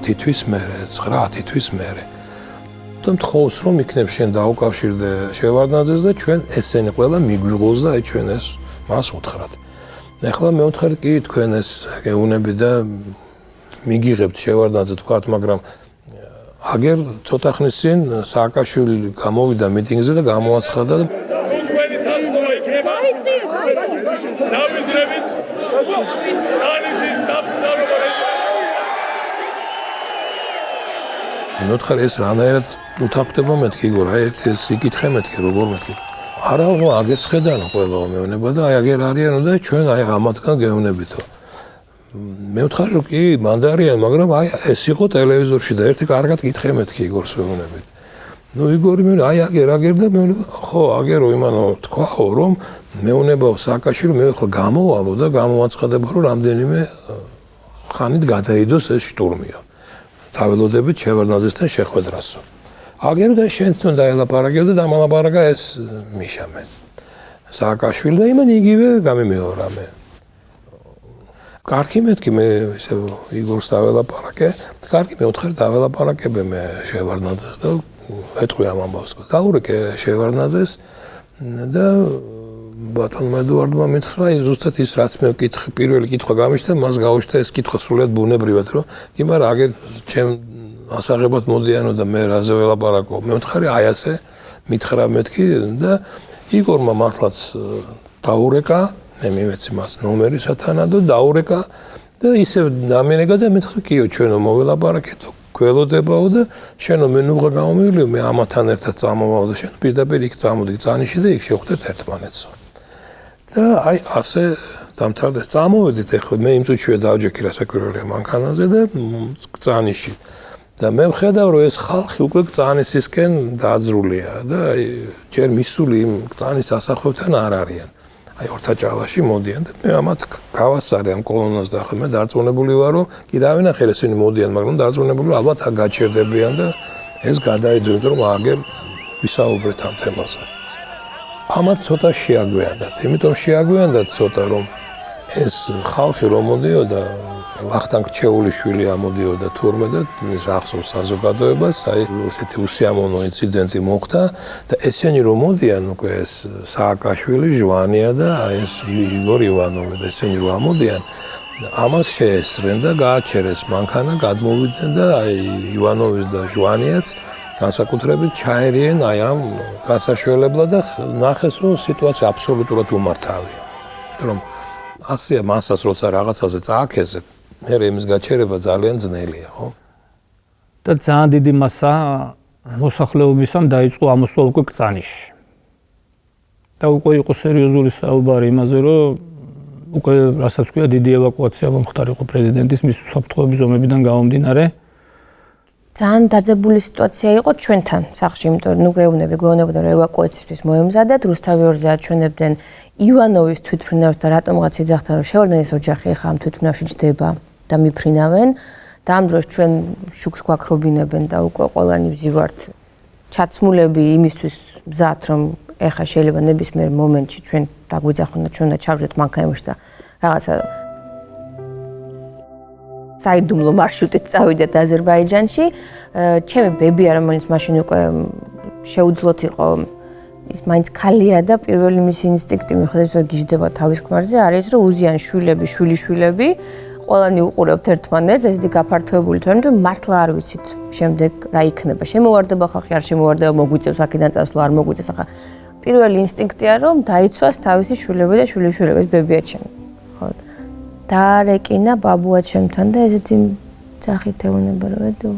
10 თვის მერე, 9-10 თვის მერე. და მთხოვს რომ იქნებ შენ დაუკავშირდე შევარდნაძეს და ჩვენ ესენი ყველა მიგვიღოს და აი ჩვენ ეს მას უთხრათ. ეხლა მე ვთქვი კი თქვენ ეს გეუნები და მიგიღებთ შევარდნაძე თქვათ, მაგრამ აგერ ცოტა ხნის წინ სააკაშვილი გამოვიდა მიტინგზე და გამოაცხადა თქვენი თავს მოიქნება დავიძრებით ანისის საბრძოლო მე ვთქვი ეს რანაირად უთანხმდება მეთქი გორ აი ეს იკითხე მეთქი როგორ მეთქი არა ნუ აგერს ხედავ ყველა მეუნება და აი აგერ არიანო და ჩვენ აი ამათგან გეუნებითო მე ვთქვი რომ კი მანდარიან მაგრამ აი ეს იყო ტელევიზორში და ერთი კარგად კითხე მეთქი იგორს მეუნებით ნუ იგორი მე აი აგერ და მე ხო აგერო იმანო თქვაო რომ მეუნებაო სააკაშვილი მე ხო გამოვალო და გამოაცხადება რომ რამდენიმე ხანით გადაიდოს ეს შტურმია თაველოდებით შევარდნაძესთან შეხვედრასო აგერ და შენთან დაელაპარაკე და დამალაპარაკა ეს მიშამე სააკაშვილი და იმან იგივე გამიმეორა მე. კარგი მეთქი მე ესე იგორს დაველაპარაკე, კარგი მე ოთხერ დაველაპარაკებე მე შევარდნაძეს და ეთქვი ამ ამბავს. დაურეკე შევარდნაძეს და ბატონმა ედუარდმა მითხრა ზუსტად ის რაც მე ვკითხე პირველი კითხვა გამიშთა მას გავიშთა ეს კითხვა სრულიად ბუნებრივად რომ კი მაგრამ აგერ ჩემ ასაღებად მოდიანო და მე რაზე ველაპარაკო მე ვთხარი აი ასე მითხრა მეთქი და იგორმა მართლაც დაურეკა მე მიმეცი მას ნომერი სათანადო დაურეკა და ისე დამენეგა და მეთქი კიო ჩვენო მოველაპარაკეთო გველოდებაო და შენო მე ნუღა გამომივლიო მე ამათან ერთად წამოვალ და შენ პირდაპირ იქ წამოდი წანიში და იქ შევხვდეთ ერთმანეთსო და აი ასე დამთავრდა წამოვედით ეხლა მე იმ წუთშივე დავჯექი რასაკვირველია მანქანაზე და წანიში და მე ვხედავ რომ ეს ხალხი უკვე წანისისკენ დაძრულია და აი ჯერ მისული იმ წანის ასახვევთან არ არიან აი ორთაჭალაში მოდიან და მე ამათ გავასწარე ამ კოლონას და ახლა მე დარწმუნებული ვარ რომ კი დავინახე ესენი მოდიან მაგრამ დარწმუნებული ალბათ აქ გაჩერდებიან და ეს გადაიძვენ რომ აგერ ვისაუბრეთ ამ თემაზე ამათ ცოტა შეაგვიანდათ იმიტომ შეაგვიანდათ ცოტა რომ ეს ხალხი რომ მოდიოდა ვახტანგ ჩეულიშვილი ამოდიოდა თურმე და ის ახსოვს საზოგადოებას აი ესეთი უსიამოვნო ინციდენტი მოხდა და ესენი რომ მოდიან უკვე ეს სააკაშვილი ჟვანია და აი ეს იგორ ივანოვი და ესენი რომ ამოდიან ამას შეესწრენ და გააჩერეს მანქანა გადმოვიდნენ და აი ივანოვის და ჟვანიაც განსაკუთრებით ჩაერიენ აი ამ გასაშველებლად და ნახეს რომ სიტუაცია აბსოლუტურად უმართავია რომ ასეა მასას როცა რაღაცაზე წააქეზე მე იმის გაჩერება ძალიან ძნელია ხო და ძალიან დიდი მასა მოსახლეობისამ დაიწყო ამოსვლა უკვე კრწანიშში და უკვე იყო სერიოზული საუბარი იმაზე რომ უკვე რასაც ქვია დიდი ევაკუაცია მომხდარიყო პრეზიდენტის მის უსაფრთხოების ზომებიდან გამომდინარე ძალიან დაძაბული სიტუაცია იყო ჩვენთან სახლში, იმიტომ რომ გვეუბნებოდა რომ ევაკუაციისთვის მოემზადათ, რუსთავი ორზე აჩვენებდნენ ივანოვის თვითმფრინავს და რატომღაც იძახდა რომ შევარდნაძის ოჯახი ახლა ამ თვითმფრინავში ჯდება და მიფრინავენ და ამ დროს ჩვენ შუქს გვაქრობინებენ და უკვე ყველანი ვზივართ ჩაცმულები იმისთვის მზად რომ ახლა შეიძლება ნებისმიერ მომენტში ჩვენ დაგვიძახონ და ჩვენ უნდა ჩავжეთ მანქანებში და რაღაცა საიდუმლო მარშრუტით წავიდეთ აზერბაიჯანში. ჩემი ბებია რომელიც მაშინ უკვე შეუძლოთ იყო ის მაინც ქალია და პირველი მისი ინსტინქტი მიხედავს რომ გიждდება თავის ქმარზე არის რომ უზიან შვილები, შვილიშვილები, ყველანი უყურებთ ერთმანეთს, ესეთი გაფართოებული თორემ რომ მართლა არ ვიცით შემდეგ რა იქნება. შემოვარდება ხალხი, არ შემოვარდება, მოგვიწევს აქედან წასვლა, არ მოგვიწევს. ახლა პირველი ინსტინქტია რომ დაიცვას თავისი შვილები და შვილიშვილები, ეს ბებია ჩემი. ხო. დაარეკინა ბაბუა ჩემთან და ესეთი ძახით ეუბნება რომ ედო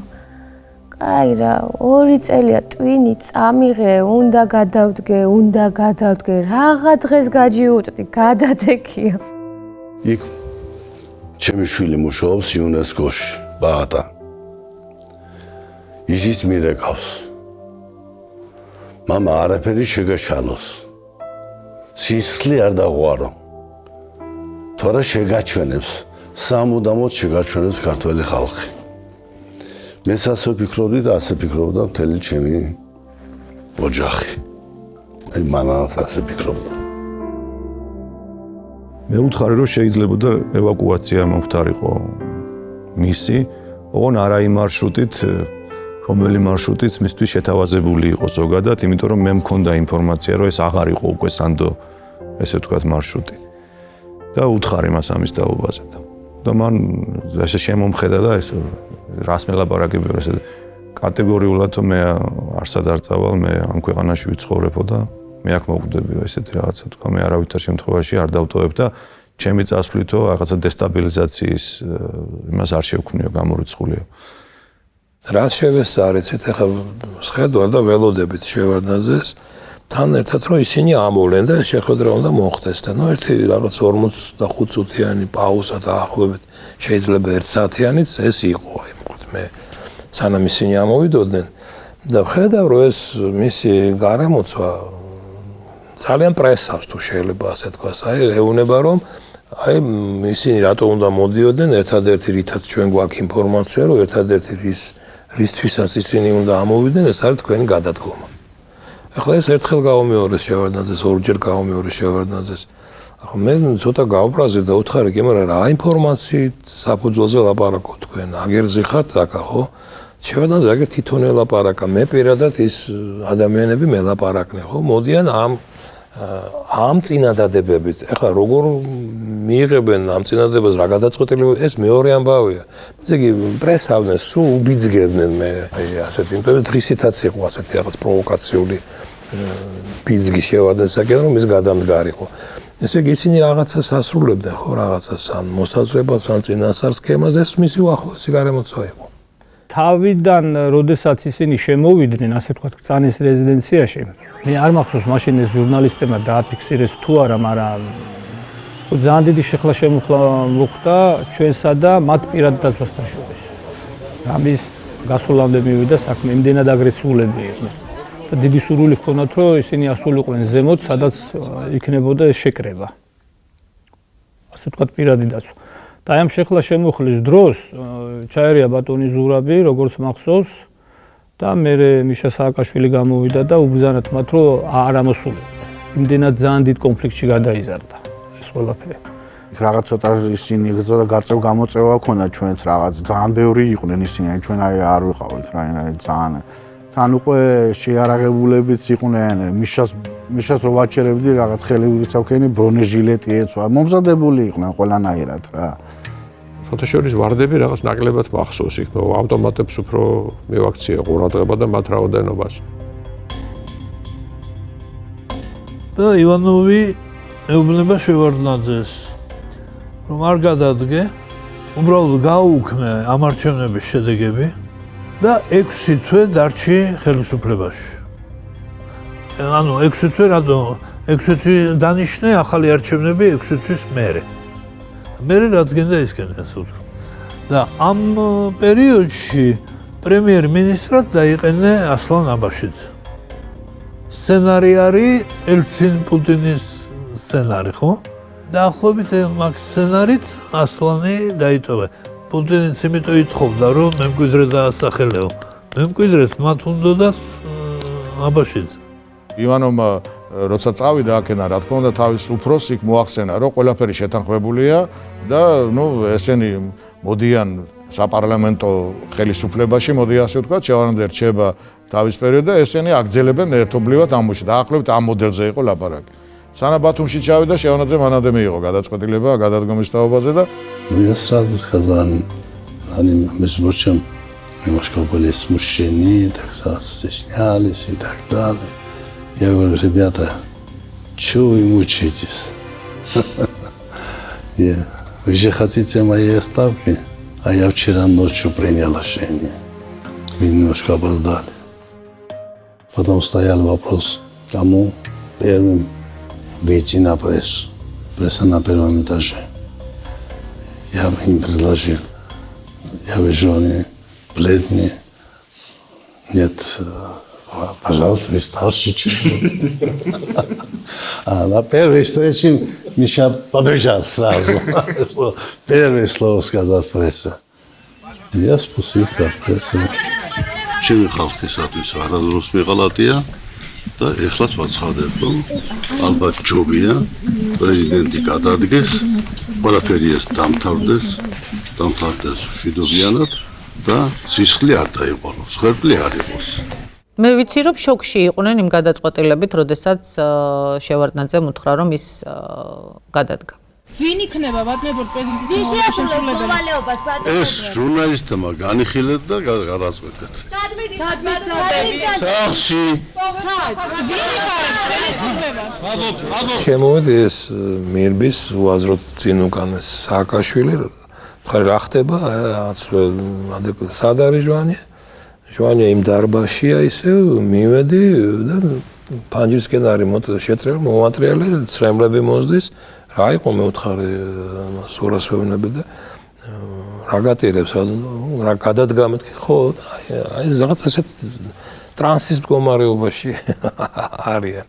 კაი რა 2 წელია ტვინი წამიღე უნდა გადავდგე რაღა დღეს გაჯიუტდი გადადეკია იქ ჩემი შვილი მუშაობს იუნესკოში ბაღატა ისიც მირეკავს მამა არაფერი შეგაშალოს სისხლი არ დაღვარო თორე შეგაჩვენებს სამუდამოდ შეგაჩვენებს ქართველი ხალხი მე ასე ვფიქრობდი და ასე ფიქრობდა მთელი ჩემი ოჯახი აი მანაც ასე ფიქრობდა მე ვუთხარი რომ შეიძლებოდა ევაკუაცია მომხდარიყო მისი ოღონ არა იმ მარშრუტით რომელი მარშრუტიც მისთვის შეთავაზებული იყო ზოგადად იმიტომ რომ მე მქონდა ინფორმაცია რომ ეს აღარ იყო უკვე სანდო ესე ვთქვათ მარშრუტი და უთხარი მას ამის დაობაზე და მან ესე შემომხედა და ეს რას მელაპარაკები რომ ესე კატეგორიულად მე არსად არ წავალ მე ამ ქვეყანაში ვიცხოვრებო და მე აქ მოვკვდებიო ესეთი რაღაცა თქვა მე არავითარ შემთხვევაში არ დავტოვებ და ჩემი წასვლითო რაღაცა დესტაბილიზაციის იმას არ შევქმნიო გამორიცხულიო რა შევესწარეთ ახლა შეხედვარ და ველოდებით შევარდნაძეს თან ერთად რომ ისინი ამოვლენ და შეხვედრა უნდა მოხდეს და ნუ ერთი რაღაც 45 წუთიანი პაუზა დაახლოებით შეიძლება 1 საათიანიც ეს იყო აი მოკლედ მე სანამ ისინი ამოვიდოდნენ და ხედავ რომ ეს მისი გარემოცვა ძალიან პრესავს თუ შეიძლება ასე თქვას აი ეუბნება რომ აი ისინი რატო უნდა მოდიოდნენ ერთადერთი რითაც ჩვენ გვაქვს ინფორმაცია რომ ერთადერთი რისთვისაც ისინი უნდა ამოვიდნენ ეს არის თქვენი გადადგომა ახლა ეს ერთხელ გავამეორეს შევარდნაძეს, ორჯერ გავამეორეს შევარდნაძეს. ახლა მე ცოტა გავფრაზე და უთხარი კი, მაგრამ რა ინფორმაციით საფუძველზე ლაპარაკობ თქვენ? აგერზე ხართ აკა, ხო? შევარდნაძე აგერ თვითონ ელაპარაკა, მე პირადად ის ადამიანები მელაპარაკნენ, ხო? მოდიან ამ წინადადებებით. ახლა როგორ მიიღებენ ამ წინადადებას, რა გადაწყვეტილი ეს მეორე ამბავია. ესე იგი პრესავდნენ, სულ უბიძგებდნენ მე ასეთი იმპერიის დღისითაც იყო ასეთი რაღაც პროვოკაციული ბიძგი შევარდნაძესაკენ, რომ ის გადამდგარიყო. ესე იგი ისინი რაღაცას ასრულებდნენ, ხო, რაღაცას ან მოსაზრებას, ან წინასწარ სქემას და ეს მისი უახლოესი გარემოცვა იყო. თავიდან, როდესაც ისინი შემოვიდნენ, ასე ვთქვათ, კწანის რეზიდენციაში, მე არ მახსოვს მაშინ ეს ჟურნალისტებმა დააფიქსირეს თუ არა, მაგრამ ძალიან დიდი შეხლა შემოხლა მოხდა ჩვენსა და მათ პირად დაცვასთან შორის. ამის გასულამდე მივიდა საქმე, იმდენად აგრესიულები იყვნენ. და დიდი სურვილი ჰქონდათ, რომ ისინი ასულიყვნენ ზემოთ, სადაც იქნებოდა ეს შეკრება. ასე ვთქვათ, პირადი დაცვა. და ამ შეხლა შემოხლის დროს ჩაერია ბატონი ზურაბი, როგორც მახსოვს, და მე მიშა სააკაშვილი გამოვიდა და უბრძანათ მათ, რომ არ ამოსულიყვნენ. იმდენად ძალიან დიდ კონფლიქტში გადაიზარდა ეს ყველაფერი. რაღაც ცოტა ისინი ცოტა გაწევ გამოწევა ქონდა ჩვენც რაღაც ძალიან ბევრი იყვნენ ისინი, ჩვენ არ ვიყავით რაიმე ძალიან თან უკვე შეარაღებულებიც იყვნენ, მიშას რო ვაჩერებდი რაღაც ხელი ვიცავქენი ბრონეჟილეტი ეცვა, მომზადებული იყვნენ ყველანაირად რა. ფოტოშორის ვარდები რაღაც ნაკლებად მახსოვს იქ, ავტომატებს უფრო მევაქცია ყურადღება და მათ რაოდენობას. და ივანოვი ეუბნება შევარდნაძეს, რომ არ გადადგე, უბრალოდ გაუქმე ამ არჩევნების შედეგები და 6 თვე დარჩი ხელისუფლებაში. ანუ 6 თვე რატო? 6 თვე დანიშნე ახალი არჩევნები 6 თვის მერე. მერე რაც გენდა ის გენდა სულ. და ამ პერიოდში პრემიერ-მინისტრად დაიყენე ასლან აბაშიძე. სცენარი არის ელცინ პუტინის სცენარი, ხო? დაახლოებით მაგ სცენარით ასლანი დაიტოვა. პუტინიც იმიტომ ითხოვდა, რომ მემკვიდრე დაასახელეო. მემკვიდრეთ მათ უნდათ აბაშიძე. ივანოვმა როცა წავიდა აქედან, რა თქმა უნდა, თავის უფროს იქ მოახსენა, რომ ყველაფერი შეთანხმებულია და ნუ ესენი მოდიან საპარლამენტო ხელისუფლებაში, მოდი ასე ვთქვათ, შევარდნაძე რჩება თავის პერიოდში და ესენი აგრძელებენ ერთობლივად ამბოში. დაახლოებით ამ модельზე იყო ლაპარაკი. Сана Батумში ჩავიდა, შევარდნაძე მანამდე მიიღო გადაწყვეტილება გადადგომის თაობაზე და я сразу сказал, они между прочим немножко были смущены, так стеснялись и так далее. Я говорю, ребята, чего вы мучаетесь? Вы же хотите моей отставки, а я вчера ночью принял решение. Вы немножко опоздали. Потом стоял вопрос, кому первым выйти на прессу. Пресса на первом этаже. Я им предложил. Я вижу, они бледные. Нет, пожалуйста, вы старше чуть-чуть. А на первой встрече Миша побежал сразу, что первое слово сказать пресса. Я спустился в прессу. Чем ხალხისათვის არადროს მიღალატია და ეხლაც ვაცხადებ, რომ ალბათ ჯობია პრეზიდენტი გადადგეს, ყველაფერი ეს დამთავრდეს მშვიდობიანად და სისხლი არ დაიყოლოს, ხერხი არ იყოს. მე ვიცი რომ შოკში იყვნენ იმ გადაწყვეტილებით, როდესაც შევარდნაძემ უთხრა რომ ის გადადგა. ვინ იქნება ბატონებო პრეზიდენტის შემსრულებელი? ეს ჟურნალისტებმა განიხილეთ და გადაწყვეტეთ. სახში. შემოვიდა ეს მირბის უაზრო წინ უკანეს სააკაშვილი, ხარი რა ხდება, სად არის ჟვანია? ჟვანია იმ დარბაზშია ისე მივედი და ფანჯრისკენ არის შეტრიალ მომატრიალე, ცრემლები მოსდის. რა იყო მე ვთხარი სურას ვეუბნები და რა გატირებს რა გადადგა მეთქი ხო აი რაღაც ასეთ ტრანსის მდგომარეობაში არიან.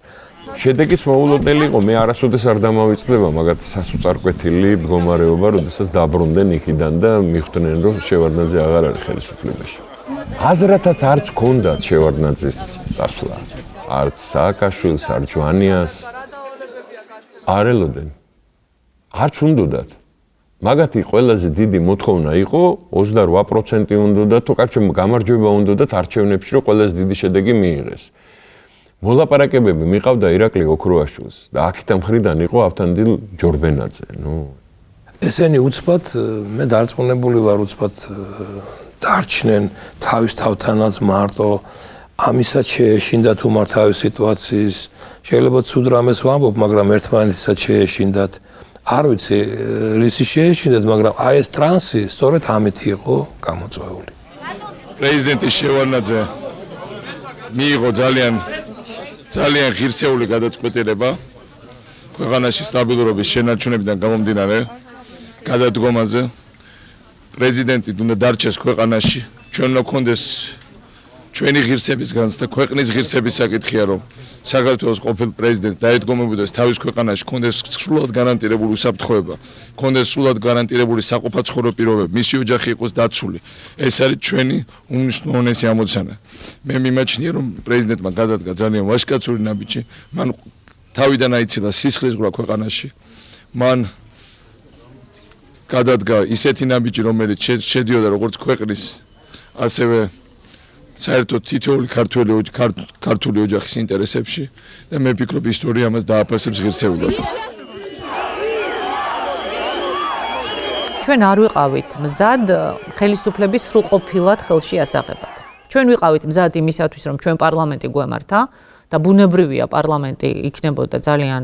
შედეგიც მოულოდნელი იყო, მე არასოდეს არ დამავიწყდება მაგათ სასუწარკვეთილი მდგომარეობა, როდესაც დაბრუნდნენ იქიდან და მიხვდნენ რომ შევარდნაძე აღარ არის ხელისუფლებაში. აზრათაც არც ჰქონდათ შევარდნაძის წასვლა. არც სააკაშვილს, არც ჯვანიას არ ელოდნენ. არც უნდათ. მაგათი ყველაზე დიდი მოთხოვნა იყო 28% უნდათ, თუ კარჩე გამარჯვება უნდათ არჩევნებში, რომ ყველაზე დიდი შედეგი მიიღეს. მოლაპარაკებები მიყავდა ირაკლი ოქროაშვილს და აქეთა მხრიდან იყო ავთანდილ ჯორბენაძე, ესენი უცბად მე დარწმუნებული ვარ უცბად დარჩნენ თავის თავთანაც მარტო ამისაც შეეშინდათ უმართავი სიტუაციის შეიძლება ცუდ რამეს ვამბობ მაგრამ ერთმანეთსაც შეეშინდათ არ ვიცი რისი შეეშინდათ მაგრამ აი ეს ტრანსი სწორედ ამით იყო გამოწვეული პრეზიდენტი შევარდნაძე მიიღო ძალიან ღირსეული გადაწყვეტილება ქვეყანაში სტაბილურობის შენარჩუნებიდან გამომდინარე გადადგომაზე პრეზიდენტი უნდა დარჩეს ქვეყანაში ჩვენ უნდა გქონდეს ჩვენი ღირსების განცდა ქვეყნის ღირსების საკითხია რომ საქართველოს ყოფილ პრეზიდენტს დაედგომებოდეს თავის ქვეყანაში გქონდეს სრულად გარანტირებული უსაფრთხოება გქონდეს სრულად გარანტირებული საყოფაცხოვრო პირობები მისი ოჯახი იყოს დაცული ეს არის ჩვენი უმნიშვნელოვანესი ამოცანა მე მიმაჩნია რომ პრეზიდენტმა გადადგა ძალიან ვაჟკაცური ნაბიჯი მან თავიდან აიცილა სისხლისღვრა ქვეყანაში მან გადადგა ისეთი ნაბიჯი რომელიც შედიოდა როგორც ქვეყნის ასევე საერთოდ თითოეული ქართული ოჯახის ინტერესებში და მე ვფიქრობ ისტორია ამას დააფასებს ღირსეულად. ჩვენ არ ვიყავით მზად ხელისუფლების სრულყოფილად ხელში ასაღებად. ჩვენ ვიყავით მზად იმისათვის რომ ჩვენ პარლამენტი გვემართა და ბუნებრივია პარლამენტი იქნებოდა ძალიან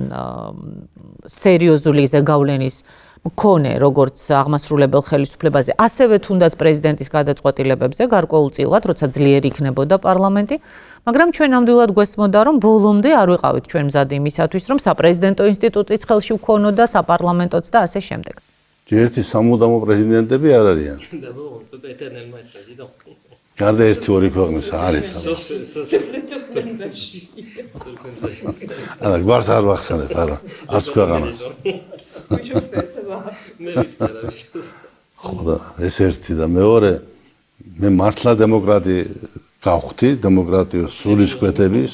სერიოზული ზეგავლენის მქონე როგორც აღმასრულებელ ხელისუფლებაზე, ასევე თუნდაც პრეზიდენტის გადაწყვეტილებებზე გარკვეულწილად, როცა ძლიერი იქნებოდა პარლამენტი, მაგრამ ჩვენ ნამდვილად გვესმოდა, რომ ბოლომდე არ ვიყავით ჩვენ მზად იმისათვის, რომ საპრეზიდენტო ინსტიტუტიც ხელში ვქონოდა, საპარლამენტოც და ასე შემდეგ. ერთი სამუდამო პრეზიდენტები არ არიან. გარდა ერთი ორი ქვეყნის არის. არა, გვარს არ ვახსენებ, არა, არც ქვეყანას. ხო და ეს ერთი და მეორე მე მართლა დემოკრატი გავხდი დემოკრატიოს სულისკვეთების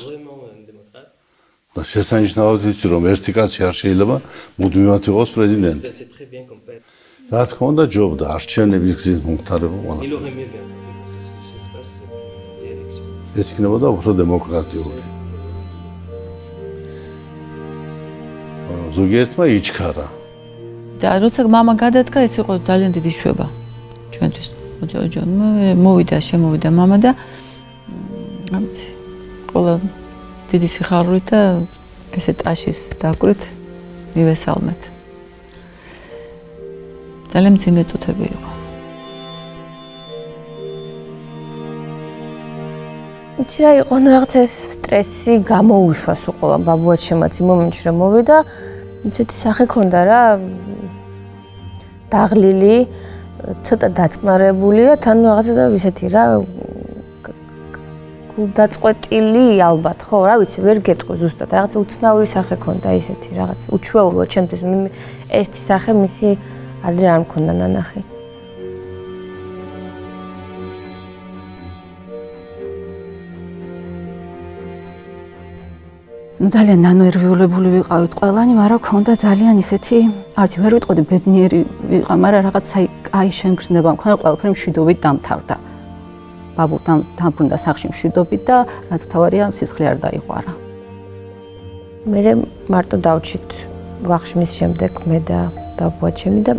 და შესანიშნავად ვიცი რომ ერთი კაცი არ შეიძლება მუდმივად იყოს პრეზიდენტი რა თქმა უნდა ჯობდა არჩევნების გზის მომხდარება ეს იქნებოდა უფრო დემოკრატიული ზოგიერთმა იჩქარა და როცა მამა გადადგა ეს იყო ძალიან დიდი შვება ჩვენთვის შემოვიდა მამა და ამცი ყველა დიდი სიხარულით და ესე ტაშის დაკვირთ მივესალმეთ ძალიან მძიმე წუთები იყო იცი რა იყო რაღაცა სტრესი გამოუშვა სულ ყველა ბაბუაჩემაც იმ მომენტში რომ მოვიდა ისეთი სახე ქონდა რა დაღლილი ცოტა დაწყნარებულია თან რაღაცა ისეთი რა გულდაწყვეტილი ალბათ ხო რა ვიცი ვერ გეტყვი ზუსტად რაღაცა უცნაური სახე ქონდა ისეთი რაღაც უჩვეულო ჩემთვის ესეთი სახე მისი ადრე არ მქონდა ნანახი ძალიან ნანერვიულებული ვიყავით ყველანი, მაგრამ ქონდა ძალიან ისეთი, არც ვერ ვიტყოდი ბედნიერი ვიყა, მაგრამ რაღაცა კაი შემგრძნება მქონდა, ყველაფერი მშვიდობით დამთავრდა. ბაბუ დამბრუნდა სახლში მშვიდობით და რაც თავარია სისხლი არ დაიღვარა. მე მარტო დავჭით ვახშმის შემდეგ მე და ბაბუაჩემი და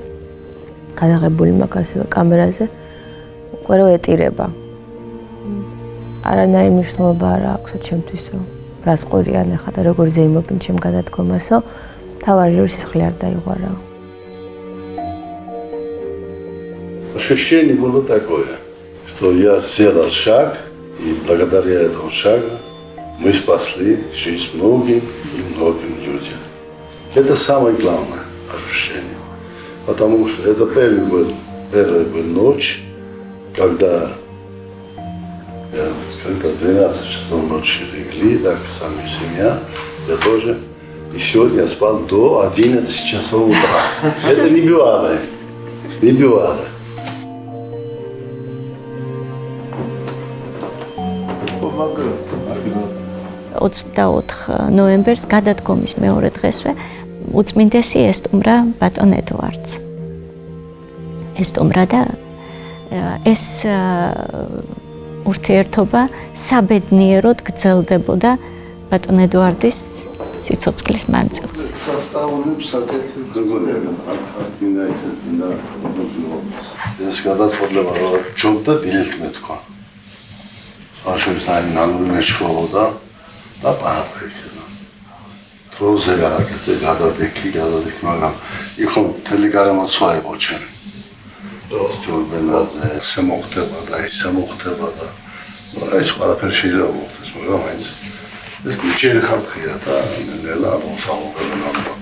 გადაღებული მაქვს ასევე კამერაზე უკვე რო ეტირება. არანაირი მნიშვნელობა არ აქვს ჩემთვისო. რას ყურიან ახლა და როგორ ზეიმობენ ჩემ გადადგომასო თავარი რომ სისხლი არ დაიღვარა. Ощущение было такое, что я сделал шаг, и благодаря этому шагу мы спасли жизнь многим и многим людям. Это самое главное ощущение, потому что это первая была ночь, когда 12 часов ночи легли, так сами семья, я тоже. И сегодня я спал до 11 часов утра. Это не бывало. Не бывало. 24 ნოემბერს გადადგომის მეორე დღესვე უწმინდესი ესტუმრა ბატონ ედვარდს. ესტუმრა და ეს ურთიერთობა საბედნიეროდ გრძელდებოდა ბატონ ედვარდის სიცოცხლის მანძილზე. სასწაულებს საკეთებ გოგონებთან ეს გადაწყვეტილება რომ ჯობდა დილით მეთქვა.აშოვის აი ნანული მეშროლოდა და პარაფექა. დროზე გადადექი, მაგრამ იქ ხომ მთელი გარემოცვა იყო ჩემი. ჯორბენაძე შემოხდება და ისე მოხდება და ეს ყველაფერი შეიძლება მოხდეს, მაგრამ აი ეს ნიჭიერი ხალხია და ნელა მოსაუბრებენ ალბათ.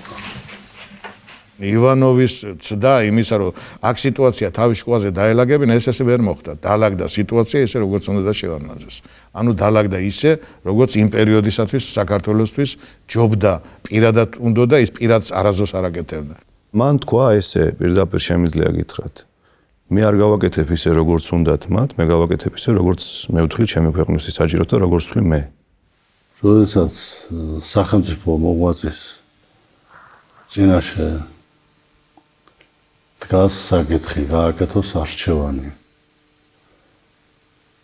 ივანოვის ცდა იმისა რომ აქ სიტუაცია თავის შუაზე დაელაგებინა ეს ესე ვერ მოხდა. დაალაგდა სიტუაცია ისე როგორც უნდა შევარნაძეს. ანუ დაალაგდა ისე როგორც იმ პერიოდისათვის საქართველოსთვის ჯობდა პირადად უნდა და ის პირადს არასდროს არ აკეთებდა. მან თქვა ესე პირდაპირ შემიძლია გითხრათ. მე არ გავაკეთებ ისე როგორც უნდათ მათ, მე გავაკეთებ ისე როგორც მე ვთვლი ჩემი ქვეყნისთვის საჭიროა და როგორც ვთვლი მე. როდესაც სახელმწიფო მოღვაწის წინაშე დგას საკითხი გააკეთოს არჩევანი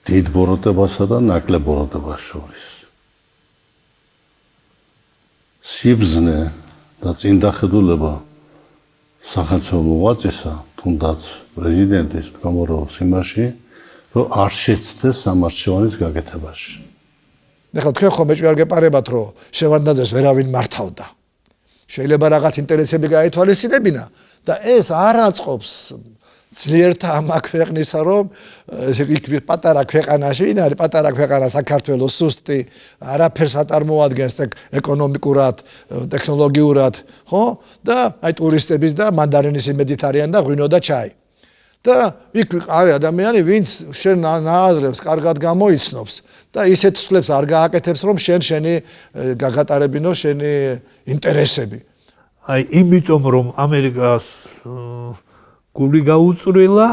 დიდ ბოროტებასა და ნაკლებ ბოროტებას შორის. სიბრძნე და წინდახედულება სახელმწიფო მოღვაწისა, თუნდაც პრეზიდენტის გამოროს იმაში, რომ არ შეცდეს ამ არჩევანის გაკეთებაში. ახლა თქვენ ხომ მეჭვი არ გეპარებათ, რომ შევარდნაძეს ვერავინ მართავდა. შეიძლება რაღაც ინტერესები გაეთვალისწინებინა და ეს არ აწყობს ძლიერთა ამ ქვეყნისა, რომ ესე იქ პატარა ქვეყანაში, ვინ არის პატარა ქვეყანა საქართველოს სუსტი, არაფერს აწარმოადგენს ეკონომიკურად, ტექნოლოგიურად, ხო? და აი ტურისტების და მანდარინის იმედით არიან და ღვინო და ჩაი. და იქ არის ადამიანი, ვინც შენ ნააზრებს კარგად გამოიცნობს და ისეთ ცვლებს არ გააკეთებს, რომ შენი გაგატარებინო შენი ინტერესები. აი იმიტომ რომ ამერიკას გული გაუწრილა,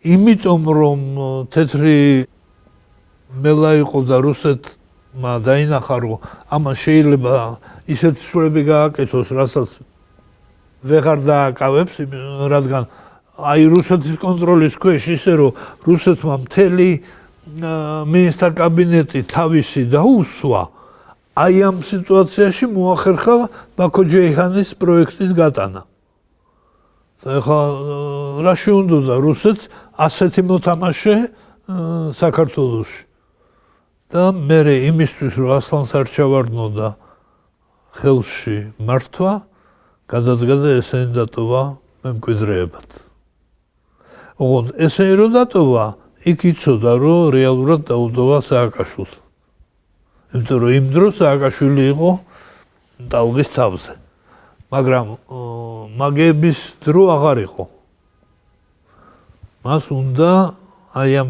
იმიტომ რომ თეთრი მელა იყო და რუსეთმა დაინახა, რომ ამან შეიძლება ისეთ ცვლები გააკეთოს, რასაც ვეღარ დააკავებს, რადგან აი რუსეთის კონტროლის ქვეშ ისე რომ რუსეთმა მთელი მინისტრთა კაბინეტი თავისი დაუსვა, აი ამ სიტუაციაში მოახერხა ბაქო-ჯეიჰანის პროექტის გატანა. ეხლა რა შეუნდოდა რუსეთს ასეთი მოთამაშე საქართველოში. და მე იმისთვის რომ ასლან სარჩავარდნო და ხელში მართვა, გადადგა და ესენი დატოვა მემკვიდრეებად. ოღონდ ესენი რო დატოვა, იქ იცოდა რომ რეალურად დაუდოვა სააკაშვილს. იმიტომ რომ იმ დროს სააკაშვილი იყო ტალღის თავზე. მაგრამ მაგების დრო აღარ იყო. მას უნდა აი ამ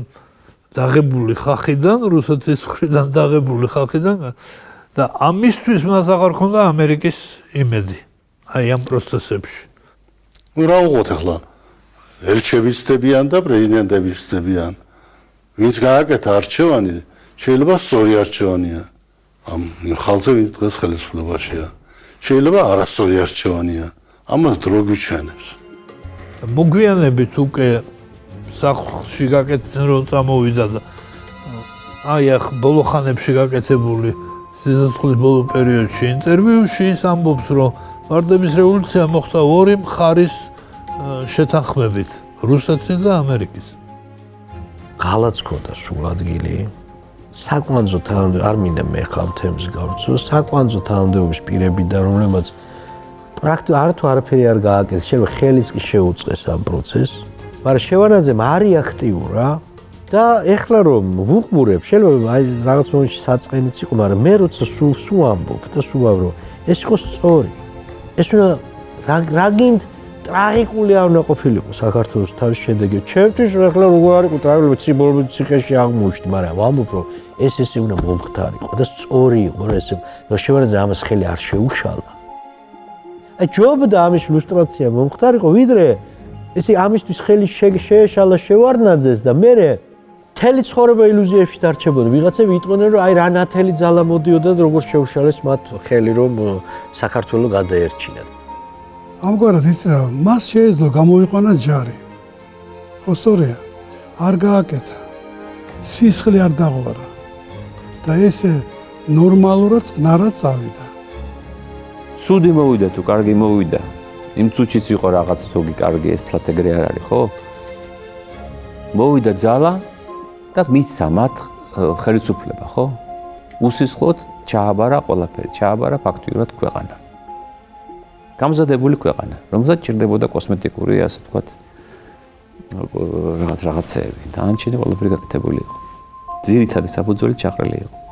დაღებული ხალხიდან, რუსეთის მხრიდან დაღებული ხალხიდან და ამისთვის მას აღარ ქონდა ამერიკის იმედი. აი ამ პროცესებში. ნუ რა უყოთ ახლა? ელჩებიც ხდებიან და პრეზიდენტებიც ხდებიან. ვინც გააკეთა არჩევანი, შეიძლება სწორი არჩევანია. ამ ხალხზე ვინც დღეს ხელისუფლებაშია. შეიძლება არასწორი არჩევანია. ამას დრო გვიჩვენებს. მოგვიანებით უკვე სახლში გაკეთდნენ რომ წამოვიდა და აი ახ ბოლო ხანებში გაკეთებული სიცოცხლის ბოლო პერიოდში ინტერვიუში ის ამბობს რომ ვარდების რევოლუცია მოხდა ორი მხარის შეთანხმებით, რუსეთის და ამერიკის. ღალაც ქონდა სულ ადგილი. საკვანძო თანამდებობა არ მინდა მე ხალ თემს გავწო, საკვანძო თანამდებობის პირებიდან, რომლებაც პრაქტიკულად არ თუ არაფერი არ გააკეთეს, შეიძლება ხელის კი შეუწყეს ამ პროცესს, მაგრამ შევარდნაძემ არ იაქტიურა და ეხლა რომ ვუყურებ, შეიძლება აი რაღაც მომენტში საწყენიც იყო, მაგრამ მე როცა სულ ამბობ და სულ ვავრო, ეს იყო სწორი. ეს უნდა რა გინდ ტრაგიკული არ უნდა ყოფილიყო საქართველოს თავის შედეგი. ჩემთვის ეხლა როგორ არ იყო ტრაგიკული, ციბოლები ციხეში აღმოჩნდი, მაგრამ ვამბობ რომ ეს უნდა მომხდარიყო და სწორი იყო, რომ ეს შევარდნაძე ამას ხელი არ შეუშალა. აი ჯობდა ამის ილუსტრაცია მომხდარიყო, ვიდრე ესე ამისთვის ხელი შეეშალა შევარდნაძეს და მე მთელი ცხოვრება ილუზიებში დარჩებოდა. ვიღაცები იტყვნენ, რომ აი რა ნათელი ძალა მოდიოდა და როგორ შეუშალეს მათ ხელი, რომ საქართველო გადაერჩინათ. ამგვარად იცი რა, მას შეეძლო გამოიყვანა ჯარი. ხოსორია არ გააკეთა. სისხლი არ დაღვარა. და ესე ნორმალურად ნარად წავიდა. სუდი მოვიდა თუ კარგი მოვიდა. იმ წუთშიც იყო რაღაც ზოგი კარგი, ეს თლათ ეგრე არ არის, ხო? მოვიდა ძალა და მისცა მათ ხელისუფლება, ხო? უსისხლოდ ჩააბარა ყველაფერი, ჩააბარა ფაქტიურად ქვეყანა. გამზადებული ქვეყანა, რომელსაც ჭირდებოდა კოსმეტიკური, ასე ვთქვათ, რაღაცეები. დანარჩენი ყველაფერი გაკეთებული იყო. ძირითადი საფუძველი ჩაყრილი იყო.